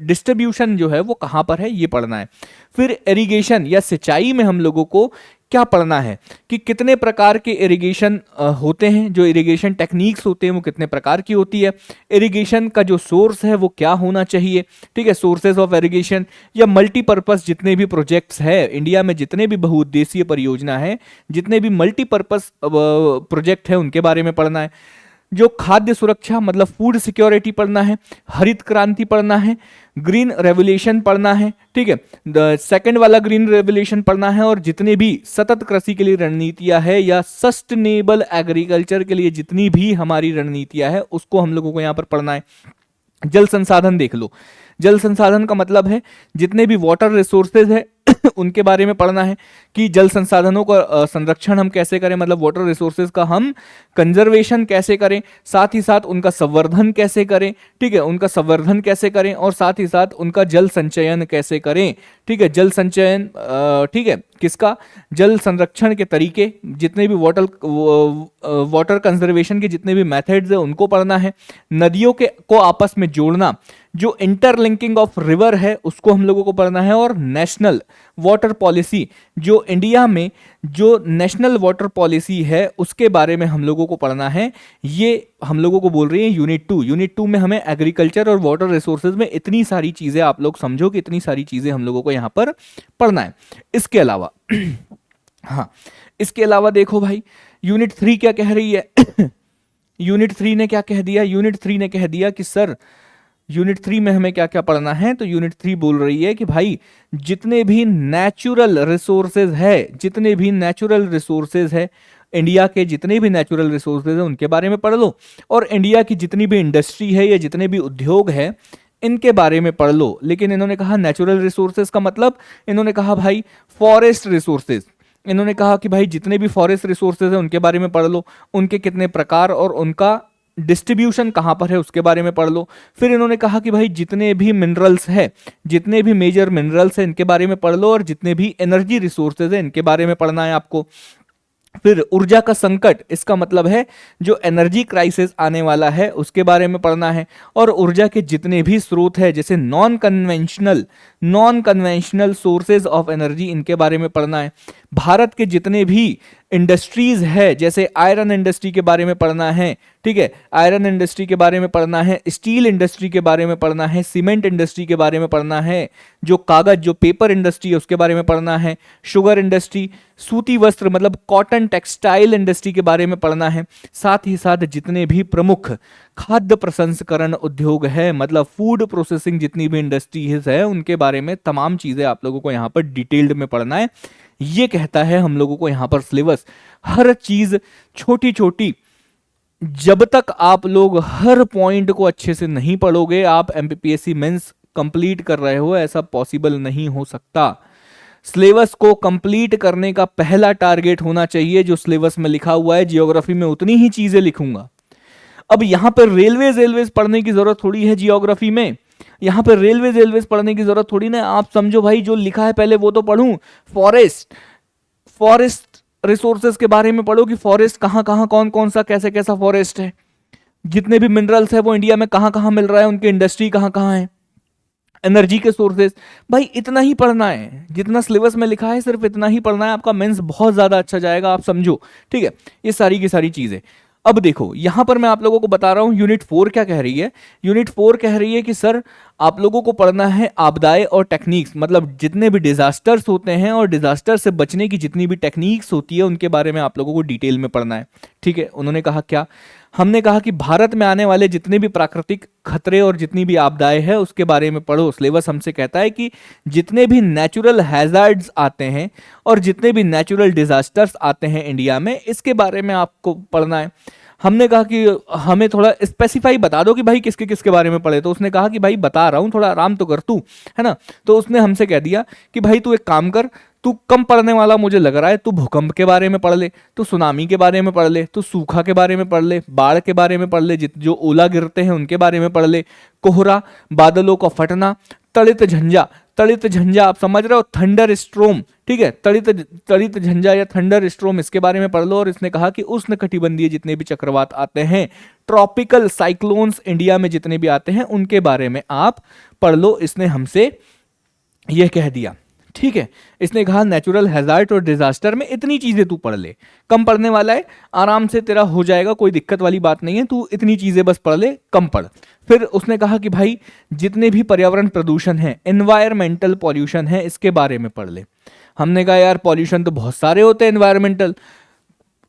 डिस्ट्रीब्यूशन जो है वो कहाँ पर है, ये पढ़ना है। फिर इरिगेशन या सिंचाई में हम लोगों को क्या पढ़ना है कि कितने प्रकार के इरिगेशन होते हैं, जो इरिगेशन टेक्निक्स होते हैं वो कितने प्रकार की होती है, इरिगेशन का जो सोर्स है वो क्या होना चाहिए, ठीक है, सोर्सेज ऑफ इरिगेशन, या मल्टीपर्पस जितने भी प्रोजेक्ट्स है इंडिया में, जितने भी बहुउद्देशीय परियोजना है, जितने भी मल्टीपर्पस प्रोजेक्ट है उनके बारे में पढ़ना है। जो खाद्य सुरक्षा मतलब फूड सिक्योरिटी पढ़ना है, हरित क्रांति पढ़ना है, ग्रीन रेवोल्यूशन पढ़ना है, ठीक है, सेकंड वाला ग्रीन रेवोल्यूशन पढ़ना है, और जितने भी सतत कृषि के लिए रणनीतियां है या सस्टेनेबल एग्रीकल्चर के लिए जितनी भी हमारी रणनीतियां है उसको हम लोगों को यहाँ पर पढ़ना है। जल संसाधन देख लो, जल संसाधन का मतलब है जितने भी वाटर रिसोर्सेज है उनके बारे में पढ़ना है कि जल संसाधनों का संरक्षण हम कैसे करें, मतलब वाटर रिसोर्सेज का हम कंजर्वेशन कैसे करें, साथ ही साथ उनका संवर्धन कैसे करें, ठीक है, उनका संवर्धन कैसे करें, और साथ ही साथ उनका जल संचयन कैसे करें, ठीक है, जल संचयन, ठीक है, किसका, जल संरक्षण के तरीके, जितने भी वाटर कंजर्वेशन के जितने भी मेथड्स है उनको पढ़ना है। नदियों के को आपस में जोड़ना, जो इंटरलिंकिंग ऑफ रिवर है उसको हम लोगों को पढ़ना है। और नेशनल वाटर पॉलिसी, जो इंडिया में जो नेशनल वाटर पॉलिसी है उसके बारे में हम लोगों को पढ़ना है। ये हम लोगों को बोल रही है यूनिट 2। यूनिट 2 में हमें एग्रीकल्चर और वाटर रिसोर्सेज में इतनी सारी चीजें, आप लोग समझो कि इतनी सारी चीजें हम लोगों को यहाँ पर पढ़ना है। इसके अलावा हाँ, इसके अलावा देखो भाई यूनिट 3 क्या कह रही है यूनिट 3 ने क्या कह दिया, यूनिट 3 ने कह दिया कि सर यूनिट 3 में हमें क्या क्या पढ़ना है। तो यूनिट 3 बोल रही है कि भाई जितने भी नेचुरल रिसोर्सेज है, जितने भी नेचुरल रिसोर्सेज है इंडिया के, जितने भी नेचुरल रिसोर्सेज है उनके बारे में पढ़ लो, और इंडिया की जितनी भी इंडस्ट्री है या जितने भी उद्योग है इनके बारे में पढ़ लो। लेकिन इन्होंने कहा नेचुरल रिसोर्सेज का मतलब, इन्होंने कहा भाई फॉरेस्ट रिसोर्सेज, इन्होंने कहा कि भाई जितने भी फॉरेस्ट रिसोर्सेज है उनके बारे में पढ़ लो, उनके कितने प्रकार और उनका डिस्ट्रीब्यूशन कहाँ पर है उसके बारे में पढ़ लो। फिर इन्होंने कहा कि भाई जितने भी मिनरल्स है, जितने भी मेजर मिनरल्स है इनके बारे में पढ़ लो, और जितने भी एनर्जी रिसोर्सेज है इनके बारे में पढ़ना है आपको। फिर ऊर्जा का संकट, इसका मतलब है जो एनर्जी क्राइसिस आने वाला है उसके बारे में पढ़ना है। और ऊर्जा के जितने भी स्रोत है जैसे non conventional sources of energy, इनके बारे में पढ़ना है। भारत के जितने भी इंडस्ट्रीज है, जैसे आयरन इंडस्ट्री के बारे में पढ़ना है, ठीक है, आयरन इंडस्ट्री के बारे में पढ़ना है, स्टील इंडस्ट्री के बारे में पढ़ना है, सीमेंट इंडस्ट्री के बारे में पढ़ना है, जो कागज जो पेपर इंडस्ट्री है उसके बारे में पढ़ना है, शुगर इंडस्ट्री, सूती वस्त्र मतलब कॉटन टेक्सटाइल इंडस्ट्री के बारे में पढ़ना है, साथ ही साथ जितने भी प्रमुख खाद्य प्रसंस्करण उद्योग है मतलब फूड प्रोसेसिंग जितनी भी इंडस्ट्रीज है उनके बारे में तमाम चीजें आप लोगों को यहाँ पर डिटेल्ड में पढ़ना है। ये कहता है हम लोगों को यहाँ पर सिलेबस, हर चीज छोटी छोटी, जब तक आप लोग हर पॉइंट को अच्छे से नहीं पढ़ोगे आप एमपीपीएससी मेंस कंप्लीट कर रहे हो, ऐसा पॉसिबल नहीं हो सकता। सिलेबस को कंप्लीट करने का पहला टारगेट होना चाहिए जो सिलेबस में लिखा हुआ है। जियोग्राफी में उतनी ही चीजें लिखूंगा। अब यहां पर रेलवेज पढ़ने की जरूरत थोड़ी है, जियोग्राफी में यहां पर रेलवेज पढ़ने की जरूरत थोड़ी ना। आप समझो भाई जो लिखा है पहले वो तो पढ़ूं। फॉरेस्ट रिसोर्सेज के बारे में पढ़ो कि फॉरेस्ट कहां कहां कौन कौन सा कैसे कैसा फॉरेस्ट है, जितने भी मिनरल्स है वो इंडिया में कहां कहां मिल रहा है, उनकी इंडस्ट्री कहां कहां है, एनर्जी के सोर्सेज। भाई इतना ही पढ़ना है, जितना सिलेबस में लिखा है सिर्फ इतना ही पढ़ना है, आपका मेंस बहुत ज्यादा अच्छा जाएगा, आप समझो। ठीक है, ये सारी की सारी चीजें। अब देखो यहां पर मैं आप लोगों को बता रहा हूं यूनिट 4 क्या कह रही है। यूनिट 4 कह रही है कि सर आप लोगों को पढ़ना है आपदाएं और टेक्निक्स, मतलब जितने भी डिजास्टर्स होते हैं और डिजास्टर से बचने की जितनी भी टेक्निक्स होती है उनके बारे में आप लोगों को डिटेल में पढ़ना है। ठीक है, उन्होंने कहा क्या, हमने कहा कि भारत में आने वाले जितने भी प्राकृतिक खतरे और जितनी भी आपदाएं हैं उसके बारे में पढ़ो। सिलेबस हमसे कहता है कि जितने भी नेचुरल हैजार्ड्स आते हैं और जितने भी नेचुरल डिजास्टर्स आते हैं इंडिया में, इसके बारे में आपको पढ़ना है। हमने कहा कि हमें थोड़ा स्पेसिफाई बता दो कि भाई किसके किसके बारे में पढ़े, तो उसने कहा कि भाई बता रहा हूं, थोड़ा आराम तो कर तू, है ना। तो उसने हमसे कह दिया कि भाई तू एक काम कर, तू कम पढ़ने वाला मुझे लग रहा है, तू भूकंप के बारे में पढ़ ले, तू सुनामी के बारे में पढ़ ले, तू सूखा के बारे में पढ़ ले, बाढ़ के बारे में पढ़ ले, जो ओला गिरते हैं उनके बारे में पढ़ ले, कोहरा, बादलों का फटना, तड़ित झंझा। तड़ित झंझा आप समझ रहे हो, थंडर स्ट्रोम, ठीक है, तड़ित झंझा या थंडर स्ट्रोम, इसके बारे में पढ़ लो। और इसने कहा कि उष्णकटिबंधीय जितने भी चक्रवात आते हैं, ट्रॉपिकल साइक्लोन्स इंडिया में जितने भी आते हैं उनके बारे में आप पढ़ लो, इसने हमसे यह कह दिया। ठीक है, इसने कहा नेचुरल हैजार्ड और डिजास्टर में इतनी चीजें तू पढ़ ले, कम पढ़ने वाला है, आराम से तेरा हो जाएगा, कोई दिक्कत वाली बात नहीं है, तू इतनी चीजें बस पढ़ ले, कम पढ़। फिर उसने कहा कि भाई जितने भी पर्यावरण प्रदूषण है, एनवायरमेंटल पॉल्यूशन है, इसके बारे में पढ़ ले। हमने कहा यार पॉल्यूशन तो बहुत सारे होते हैं एनवायरमेंटल,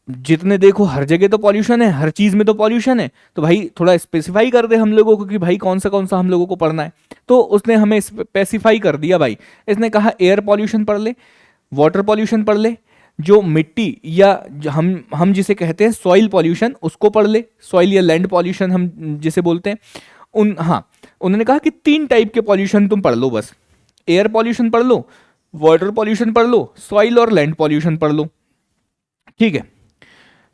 जितने देखो हर जगह तो पॉल्यूशन है, हर चीज में तो पॉल्यूशन है, तो भाई थोड़ा स्पेसिफाई कर दे हम लोगों को कि भाई कौन सा हम लोगों को पढ़ना है। तो उसने हमें स्पेसिफाई कर दिया भाई। इसने कहा एयर पॉल्यूशन पढ़ ले, वाटर पॉल्यूशन पढ़ ले, जो मिट्टी या हम जिसे कहते हैं सॉइल पॉल्यूशन उसको पढ़ ले, सॉइल या लैंड पॉल्यूशन हम जिसे बोलते हैं उन्होंने कहा कि 3 टाइप के पॉल्यूशन तुम पढ़ लो, बस एयर पॉल्यूशन पढ़ लो, वाटर पॉल्यूशन पढ़ लो, सॉइल और लैंड पॉल्यूशन पढ़ लो। ठीक है,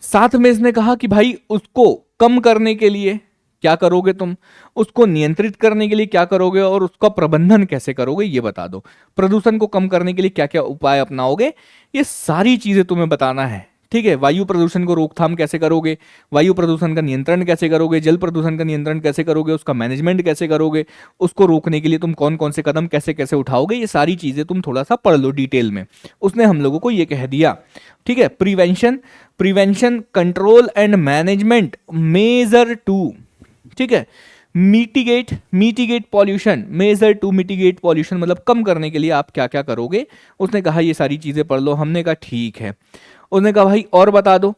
साथ में इसने कहा कि भाई उसको कम करने के लिए क्या करोगे तुम, उसको नियंत्रित करने के लिए क्या करोगे और उसका प्रबंधन कैसे करोगे ये बता दो। प्रदूषण को कम करने के लिए क्या क्या उपाय अपनाओगे, ये सारी चीजें तुम्हें बताना है। ठीक है, वायु प्रदूषण को रोकथाम कैसे करोगे, वायु प्रदूषण का नियंत्रण कैसे करोगे, जल प्रदूषण का नियंत्रण कैसे करोगे, उसका मैनेजमेंट कैसे करोगे, उसको रोकने के लिए तुम कौन कौन से कदम कैसे कैसे उठाओगे, ये सारी चीजें तुम थोड़ा सा पढ़ लो डिटेल में। उसने हम लोगों को ये कह दिया। ठीक है, prevention control and management measure to, ठीक है, mitigate pollution, measure to mitigate pollution मतलब कम करने के लिए आप क्या क्या करोगे। उसने कहा ये सारी चीजें पढ़ लो। हमने कहा ठीक है। उसने कहा भाई और बता दो।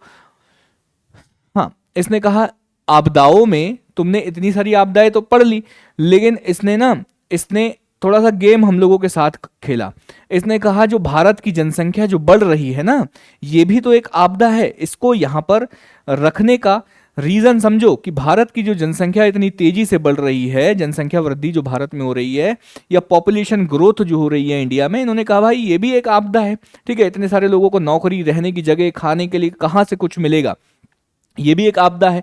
हाँ, इसने कहा आपदाओं में तुमने इतनी सारी आपदाएं तो पढ़ ली, लेकिन इसने थोड़ा सा गेम हम लोगों के साथ खेला। इसने कहा जो भारत की जनसंख्या जो बढ़ रही है ना, ये भी तो एक आपदा है। इसको यहां पर रखने का रीजन समझो कि भारत की जो जनसंख्या इतनी तेजी से बढ़ रही है, जनसंख्या वृद्धि जो भारत में हो रही है या पॉपुलेशन ग्रोथ जो हो रही है इंडिया में, इन्होंने कहा भाई ये भी एक आपदा है। ठीक है, इतने सारे लोगों को नौकरी, रहने की जगह, खाने के लिए कहां से कुछ मिलेगा, ये भी एक आपदा है।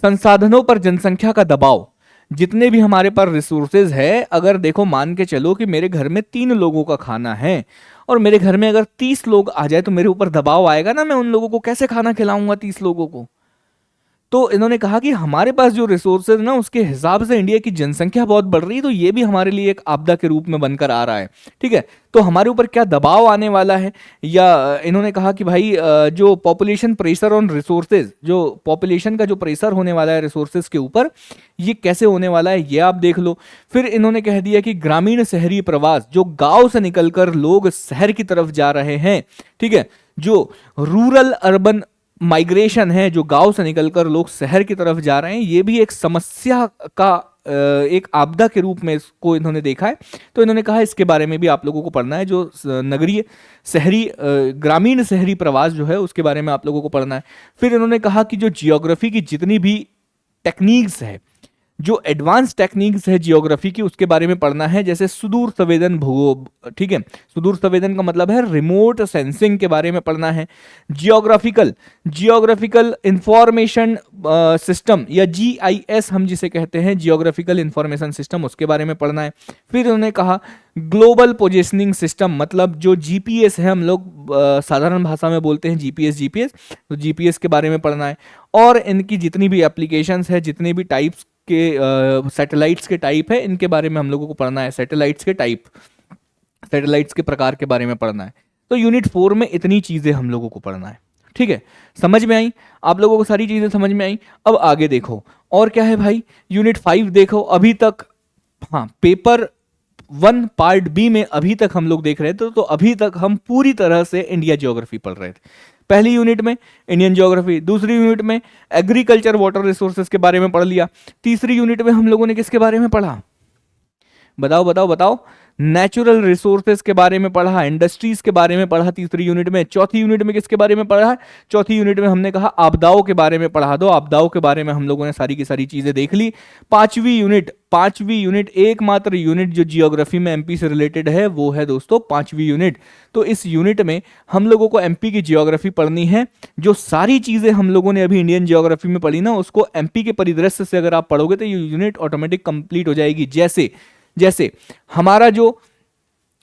संसाधनों पर जनसंख्या का दबाव, जितने भी हमारे पास रिसोर्सेज है, अगर देखो मान के चलो कि मेरे घर में 3 लोगों का खाना है और मेरे घर में अगर 30 लोग आ जाए तो मेरे ऊपर दबाव आएगा ना, मैं उन लोगों को कैसे खाना खिलाऊंगा 30 लोगों को। तो इन्होंने कहा कि हमारे पास जो रिसोर्सेज ना उसके हिसाब से इंडिया की जनसंख्या बहुत बढ़ रही है, तो ये भी हमारे लिए एक आपदा के रूप में बनकर आ रहा है। ठीक है, तो हमारे ऊपर क्या दबाव आने वाला है, या इन्होंने कहा कि भाई जो पॉपुलेशन प्रेशर ऑन रिसोर्सेज, जो पॉपुलेशन का जो प्रेशर होने वाला है रिसोर्सेज के ऊपर, ये कैसे होने वाला है ये आप देख लो। फिर इन्होंने कह दिया कि ग्रामीण शहरी प्रवास, जो गांव से निकलकर लोग शहर की तरफ जा रहे हैं, ठीक है, जो रूरल अर्बन माइग्रेशन है, जो गांव से निकलकर लोग शहर की तरफ जा रहे हैं, ये भी एक समस्या का एक आपदा के रूप में इसको इन्होंने देखा है। तो इन्होंने कहा इसके बारे में भी आप लोगों को पढ़ना है, जो नगरीय शहरी ग्रामीण शहरी प्रवास जो है उसके बारे में आप लोगों को पढ़ना है। फिर इन्होंने कहा कि जो जियोग्राफी की जितनी भी टेक्निक्स है, जो एडवांस टेक्निक्स है जियोग्राफी की, उसके बारे में पढ़ना है, जैसे सुदूर संवेदन भूगोल। ठीक है, सुदूर संवेदन का मतलब है रिमोट सेंसिंग के बारे में पढ़ना है। जियोग्राफिकल इंफॉर्मेशन सिस्टम या जीआईएस हम जिसे कहते हैं, जियोग्राफिकल इंफॉर्मेशन सिस्टम, उसके बारे में पढ़ना है। फिर उन्होंने कहा ग्लोबल पोजिशनिंग सिस्टम, मतलब जो जीपीएस है, हम लोग साधारण भाषा में बोलते हैं जीपीएस, तो जीपीएस के बारे में पढ़ना है। और इनकी जितनी भी एप्लीकेशंस है, जितने भी टाइप्स के सैटेलाइट्स के टाइप है, इनके बारे में हम लोगों को पढ़ना है। सैटेलाइट्स के टाइप, सैटेलाइट्स के प्रकार के बारे में पढ़ना है। तो यूनिट 4 में इतनी चीजें हम लोगों को पढ़ना है। ठीक है, समझ में आई आप लोगों को, सारी चीजें समझ में आई। अब आगे देखो और क्या है भाई, यूनिट 5 देखो। अभी तक हाँ, पेपर 1 पार्ट बी में अभी तक हम लोग देख रहे थे, तो अभी तक हम पूरी तरह से इंडिया ज्योग्राफी पढ़ रहे थे। पहली यूनिट में इंडियन ज्योग्राफी, दूसरी यूनिट में एग्रीकल्चर वाटर रिसोर्सेज के बारे में पढ़ लिया, तीसरी यूनिट में हम लोगों ने किसके बारे में पढ़ा, बताओ बताओ बताओ, नेचुरल रिसोर्सेज के बारे में पढ़ा, इंडस्ट्रीज के बारे में पढ़ा तीसरी यूनिट में। चौथी यूनिट में किसके बारे में पढ़ा है, चौथी यूनिट में हमने कहा आपदाओं के बारे में पढ़ा दो, आपदाओं के बारे में हम लोगों ने सारी की सारी चीजें देख ली। पांचवी यूनिट एकमात्र यूनिट जो जियोग्राफी में एमपी से रिलेटेड है वो है दोस्तों पांचवी यूनिट। तो इस यूनिट में हम लोगों को एमपी की जियोग्राफी पढ़नी है। जो सारी चीजें हम लोगों ने अभी इंडियन जियोग्राफी में पढ़ी ना, उसको एमपी के परिदृश्य से अगर आप पढ़ोगे तो ये यूनिट ऑटोमेटिक कंप्लीट हो जाएगी। जैसे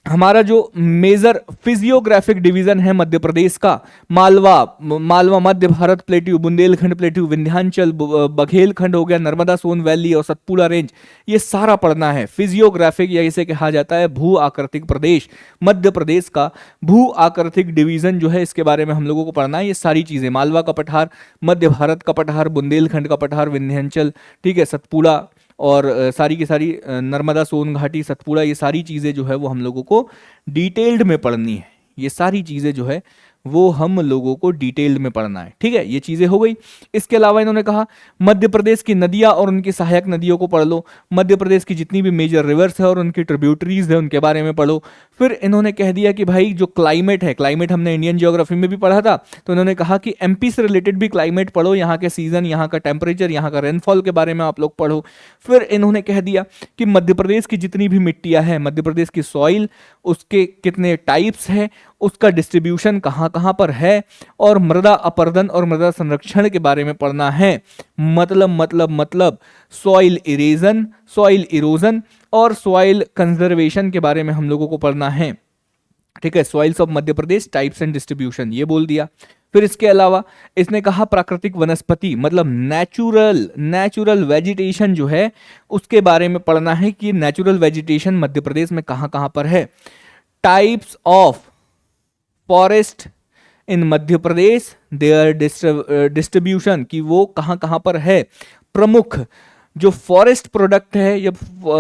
हमारा जो मेजर फिजियोग्राफिक डिवीजन है मध्य प्रदेश का, मालवा मध्य भारत प्लेट्यू, बुंदेलखंड प्लेट्यू, विंध्याचल, बघेलखंड हो गया, नर्मदा सोन वैली और सतपुड़ा रेंज, ये सारा पढ़ना है। फिजियोग्राफिक या इसे कहा जाता है भू आकृतिक प्रदेश, मध्य प्रदेश का भू आकृतिक डिवीजन जो है, इसके बारे में हम लोगों को पढ़ना है। ये सारी चीजें, मालवा का पठार, मध्य भारत का पठार, बुंदेलखंड का पठार, विंध्याचल, ठीक है, सतपुड़ा और सारी की सारी नर्मदा सोन घाटी, सतपुड़ा, ये सारी चीज़ें जो है वो हम लोगों को डिटेल्ड में पढ़नी है। ये सारी चीज़ें जो है वो हम लोगों को डिटेल्ड में पढ़ना है। ठीक है, ये चीज़ें हो गई। इसके अलावा इन्होंने कहा मध्य प्रदेश की नदियाँ और उनकी सहायक नदियों को पढ़ लो, मध्य प्रदेश की जितनी भी मेजर रिवर्स है और उनकी ट्रिब्यूटरीज है उनके बारे में पढ़ो। फिर इन्होंने कह दिया कि भाई जो क्लाइमेट है, क्लाइमेट हमने इंडियन जियोग्राफी में भी पढ़ा था, तो इन्होंने कहा कि एमपी से रिलेटेड भी क्लाइमेट पढ़ो, यहाँ के सीजन, यहाँ का टेम्परेचर, यहाँ का रेनफॉल के बारे में आप लोग पढ़ो। फिर इन्होंने कह दिया कि मध्य प्रदेश की जितनी भी मिट्टियाँ हैं, मध्य प्रदेश की सॉइल, उसके कितने टाइप्स हैं, उसका डिस्ट्रीब्यूशन कहाँ कहाँ पर है, और मृदा अपरदन और मृदा संरक्षण के बारे में पढ़ना है। मतलब सॉइल इरेजन, सॉइल इरोजन और सॉइल कंजर्वेशन के बारे में हम लोगों को पढ़ना है। ठीक है, soils of Madhya Pradesh, types and distribution, ये बोल दिया। फिर इसके अलावा इसने कहा प्राकृतिक वनस्पति, मतलब नेचुरल वेजिटेशन जो है उसके बारे में पढ़ना है कि नेचुरल वेजिटेशन मध्य प्रदेश में कहाँ कहाँ पर है। Types of forest in Madhya Pradesh, there distribution, कि वो कहाँ कहाँ पर है। प्रमुख जो फॉरेस्ट प्रोडक्ट है या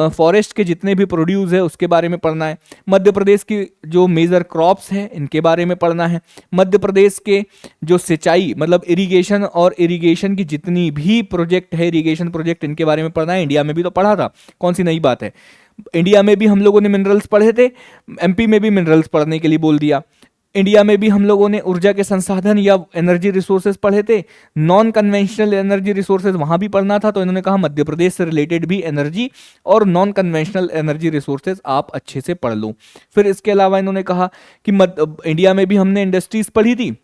फॉरेस्ट के जितने भी प्रोड्यूस है उसके बारे में पढ़ना है। मध्य प्रदेश की जो मेजर क्रॉप्स है इनके बारे में पढ़ना है। मध्य प्रदेश के जो सिंचाई, मतलब इरिगेशन और इरिगेशन की जितनी भी प्रोजेक्ट है, इरिगेशन प्रोजेक्ट, इनके बारे में पढ़ना है। इंडिया में भी तो पढ़ा था, कौन सी नई बात है। इंडिया में भी हम लोगों ने मिनरल्स पढ़े थे, एमपी में भी मिनरल्स पढ़ने के लिए बोल दिया। इंडिया में भी हम लोगों ने ऊर्जा के संसाधन या एनर्जी रिसोर्सेज पढ़े थे, नॉन कन्वेंशनल एनर्जी रिसोर्सेज वहां भी पढ़ना था। तो इन्होंने कहा मध्य प्रदेश से रिलेटेड भी एनर्जी और नॉन कन्वेंशनल एनर्जी रिसोर्सेज आप अच्छे से पढ़ लो। फिर इसके अलावा इन्होंने कहा कि इंडिया में भी हमने इंडस्ट्रीज पढ़ी थी,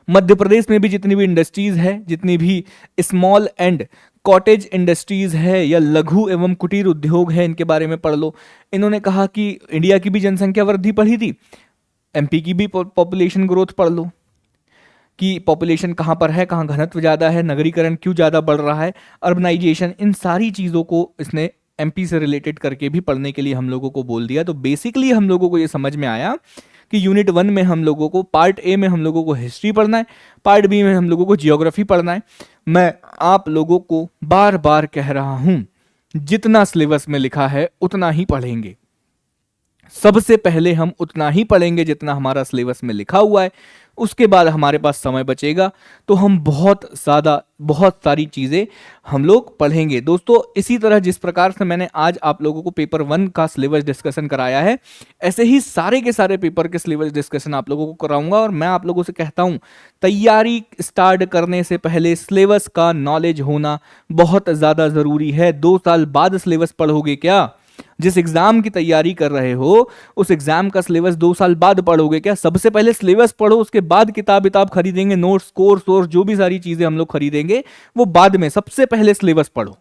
मध्य प्रदेश में भी जितनी भी इंडस्ट्रीज है, जितनी भी स्मॉल एंड कॉटेज इंडस्ट्रीज है या लघु एवं कुटीर उद्योग है, इनके बारे में पढ़ लो। इन्होंने कहा कि इंडिया की भी जनसंख्या वृद्धि पढ़ी थी, एमपी की भी पॉपुलेशन ग्रोथ पढ़ लो। कि पॉपुलेशन कहाँ पर है, कहाँ घनत्व ज़्यादा है, नगरीकरण क्यों ज़्यादा बढ़ रहा है, अर्बनाइजेशन, इन सारी चीज़ों को इसने एमपी से रिलेटेड करके भी पढ़ने के लिए हम लोगों को बोल दिया। तो बेसिकली हम लोगों को ये समझ में आया कि यूनिट 1 में हम लोगों को, पार्ट ए में हम लोगों को हिस्ट्री पढ़ना है, पार्ट बी में हम लोगों को जियोग्राफी पढ़ना है। मैं आप लोगों को बार बार कह रहा हूं, जितना सिलेबस में लिखा है उतना ही पढ़ेंगे। सबसे पहले हम उतना ही पढ़ेंगे जितना हमारा सिलेबस में लिखा हुआ है, उसके बाद हमारे पास समय बचेगा तो हम बहुत सारी चीज़ें हम लोग पढ़ेंगे। दोस्तों इसी तरह जिस प्रकार से मैंने आज आप लोगों को पेपर 1 का सिलेबस डिस्कशन कराया है, ऐसे ही सारे के सारे पेपर के सिलेबस डिस्कशन आप लोगों को कराऊंगा। और मैं आप लोगों से कहता हूं, तैयारी स्टार्ट करने से पहले सिलेबस का नॉलेज होना बहुत ज़्यादा ज़रूरी है। 2 साल बाद सिलेबस पढ़ोगे क्या? जिस एग्जाम की तैयारी कर रहे हो उस एग्जाम का सिलेबस 2 साल बाद पढ़ोगे क्या? सबसे पहले सिलेबस पढ़ो, उसके बाद किताब खरीदेंगे, नोट्स, कोर्स और जो भी सारी चीजें हम लोग खरीदेंगे वो बाद में। सबसे पहले सिलेबस पढ़ो,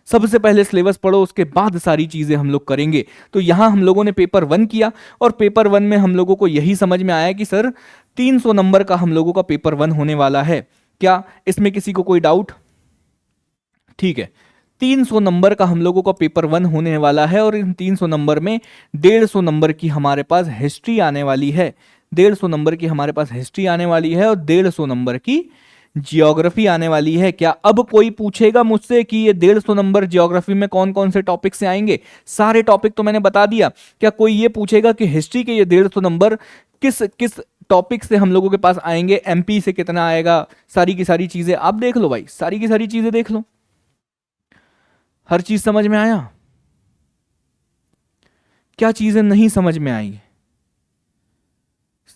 सबसे पहले सिलेबस पढ़ो, उसके बाद सारी चीजें हम लोग करेंगे। तो यहां हम लोगों ने पेपर 1 किया और पेपर 1 में हम लोगों को यही समझ में आया कि सर 300 नंबर का हम लोगों का पेपर 1 होने वाला है। क्या इसमें किसी को कोई डाउट? ठीक है, 300 नंबर का हम लोगों का पेपर 1 होने वाला है और इन 300 नंबर में 150 नंबर की हमारे पास हिस्ट्री आने वाली है, 150 नंबर की हमारे पास हिस्ट्री आने वाली है और 150 नंबर की जियोग्राफी आने वाली है। क्या अब कोई पूछेगा मुझसे कि ये 150 नंबर जियोग्राफी में कौन कौन से टॉपिक से आएंगे? सारे टॉपिक तो मैंने बता दिया। क्या कोई ये पूछेगा कि हिस्ट्री के ये 150 नंबर किस किस टॉपिक से हम लोगों के पास आएंगे, एमपी से कितना आएगा? सारी की सारी चीजें आप देख लो भाई, सारी की सारी चीजें देख लो। हर चीज समझ में आया? क्या चीजें नहीं समझ में आई?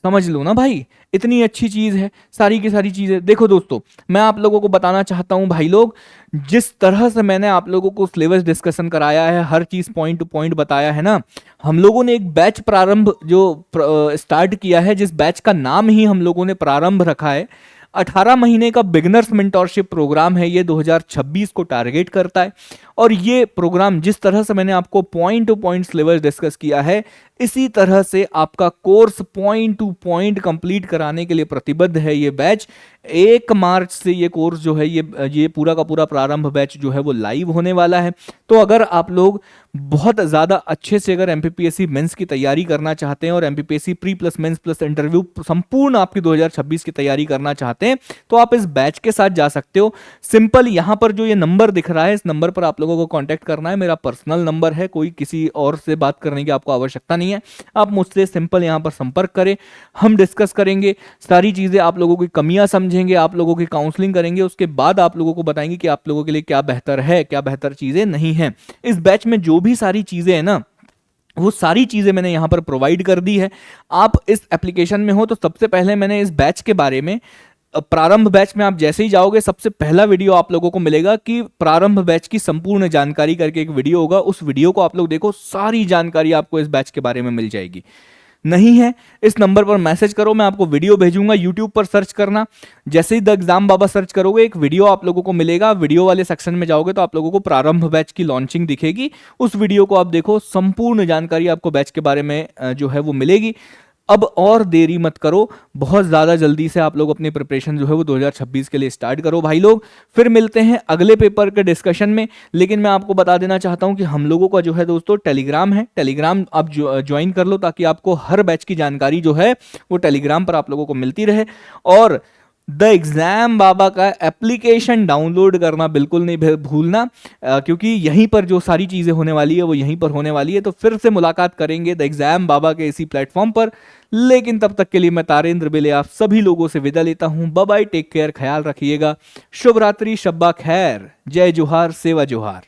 समझ लो ना भाई, इतनी अच्छी चीज है, सारी की सारी चीजें देखो। दोस्तों मैं आप लोगों को बताना चाहता हूं भाई लोग, जिस तरह से मैंने आप लोगों को सिलेबस डिस्कशन कराया है, हर चीज पॉइंट टू पॉइंट बताया है ना, हम लोगों ने एक बैच प्रारंभ जो स्टार्ट किया है, जिस बैच का नाम ही हम लोगों ने प्रारंभ रखा है, 18 महीने का बिगनर्स मेंटोरशिप प्रोग्राम है। ये 2026 को टारगेट करता है और ये प्रोग्राम जिस तरह से मैंने आपको point two point syllabus discuss किया है, इसी तरह से आपका course point two point complete कराने के लिए प्रतिबद्ध है ये बैच। 1 मार्च से ये कोर्स जो है, ये पूरा का पूरा प्रारंभ बैच जो है वो लाइव होने वाला है। तो अगर आप लोग बहुत ज़्यादा अच्छे से अगर एमपीपीएससी मेंस की तैयारी करना चाहते हैं और MPPSC pre plus mains plus interview संपूर्ण आपकी 2026 की तैयारी करना चाहते हैं, तो आप इस बैच के साथ जा सकते हो। सिंपल यहाँ पर जो ये नंबर दिख रहा है, इस नंबर पर आप लोगों को कांटेक्ट करना है। मेरा पर्सनल नंबर है, कोई किसी और से बात करने की आपको आवश्यकता नहीं है। आप मुझसे सिंपल यहाँ पर संपर्क करें, हम डिस्कस करेंगे सारी चीज़ें, आप लोगों की कमियां समझेंगे, आप लोगों की काउंसलिंग करेंगे, उसके बाद आप लोगों को बताएंगे कि आप लोगों के लिए क्या बेहतर है, क्या बेहतर चीज़ें नहीं है। इस बैच में जो भी सारी चीज़ें हैं ना, वो सारी चीज़ें मैंने यहाँ पर प्रोवाइड कर दी है। आप इस एप्लीकेशन में हो तो सबसे पहले मैंने इस बैच के बारे में, प्रारंभ बैच में आप जैसे ही जाओगे सबसे पहला वीडियो आप लोगों को मिलेगा कि प्रारंभ बैच की संपूर्ण जानकारी करके एक वीडियो होगा। उस वीडियो को आप लोग देखो, सारी जानकारी आपको इस बैच के बारे में मिल जाएगी। नहीं है, इस नंबर पर मैसेज करो, मैं आपको वीडियो भेजूंगा। यूट्यूब पर सर्च करना, जैसे ही द एग्जाम बाबा सर्च करोगे एक वीडियो आप लोगों को मिलेगा। वीडियो वाले सेक्शन में जाओगे तो आप लोगों को प्रारंभ बैच की लॉन्चिंग दिखेगी, उस वीडियो को आप देखो, संपूर्ण जानकारी आपको बैच के बारे में जो है वो मिलेगी। अब और देरी मत करो, बहुत ज़्यादा जल्दी से आप लोग अपनी प्रिपरेशन जो है वो 2026 के लिए स्टार्ट करो भाई लोग। फिर मिलते हैं अगले पेपर के डिस्कशन में। लेकिन मैं आपको बता देना चाहता हूं कि हम लोगों का जो है दोस्तों टेलीग्राम है, टेलीग्राम आप ज्वाइन कर लो ताकि आपको हर बैच की जानकारी जो है वो टेलीग्राम पर आप लोगों को मिलती रहे। और द एग्जाम बाबा का एप्लीकेशन डाउनलोड करना बिल्कुल नहीं भूलना, क्योंकि यहीं पर जो सारी चीज़ें होने वाली है वो यहीं पर होने वाली है। तो फिर से मुलाकात करेंगे द एग्जाम बाबा के इसी प्लेटफॉर्म पर। लेकिन तब तक के लिए मैं तारेंद्र बेले आप सभी लोगों से विदा लेता हूं। बाय बाय, टेक केयर, ख्याल रखिएगा, शुभ रात्रि, शब्बा खैर, जय जोहार, सेवा जोहार।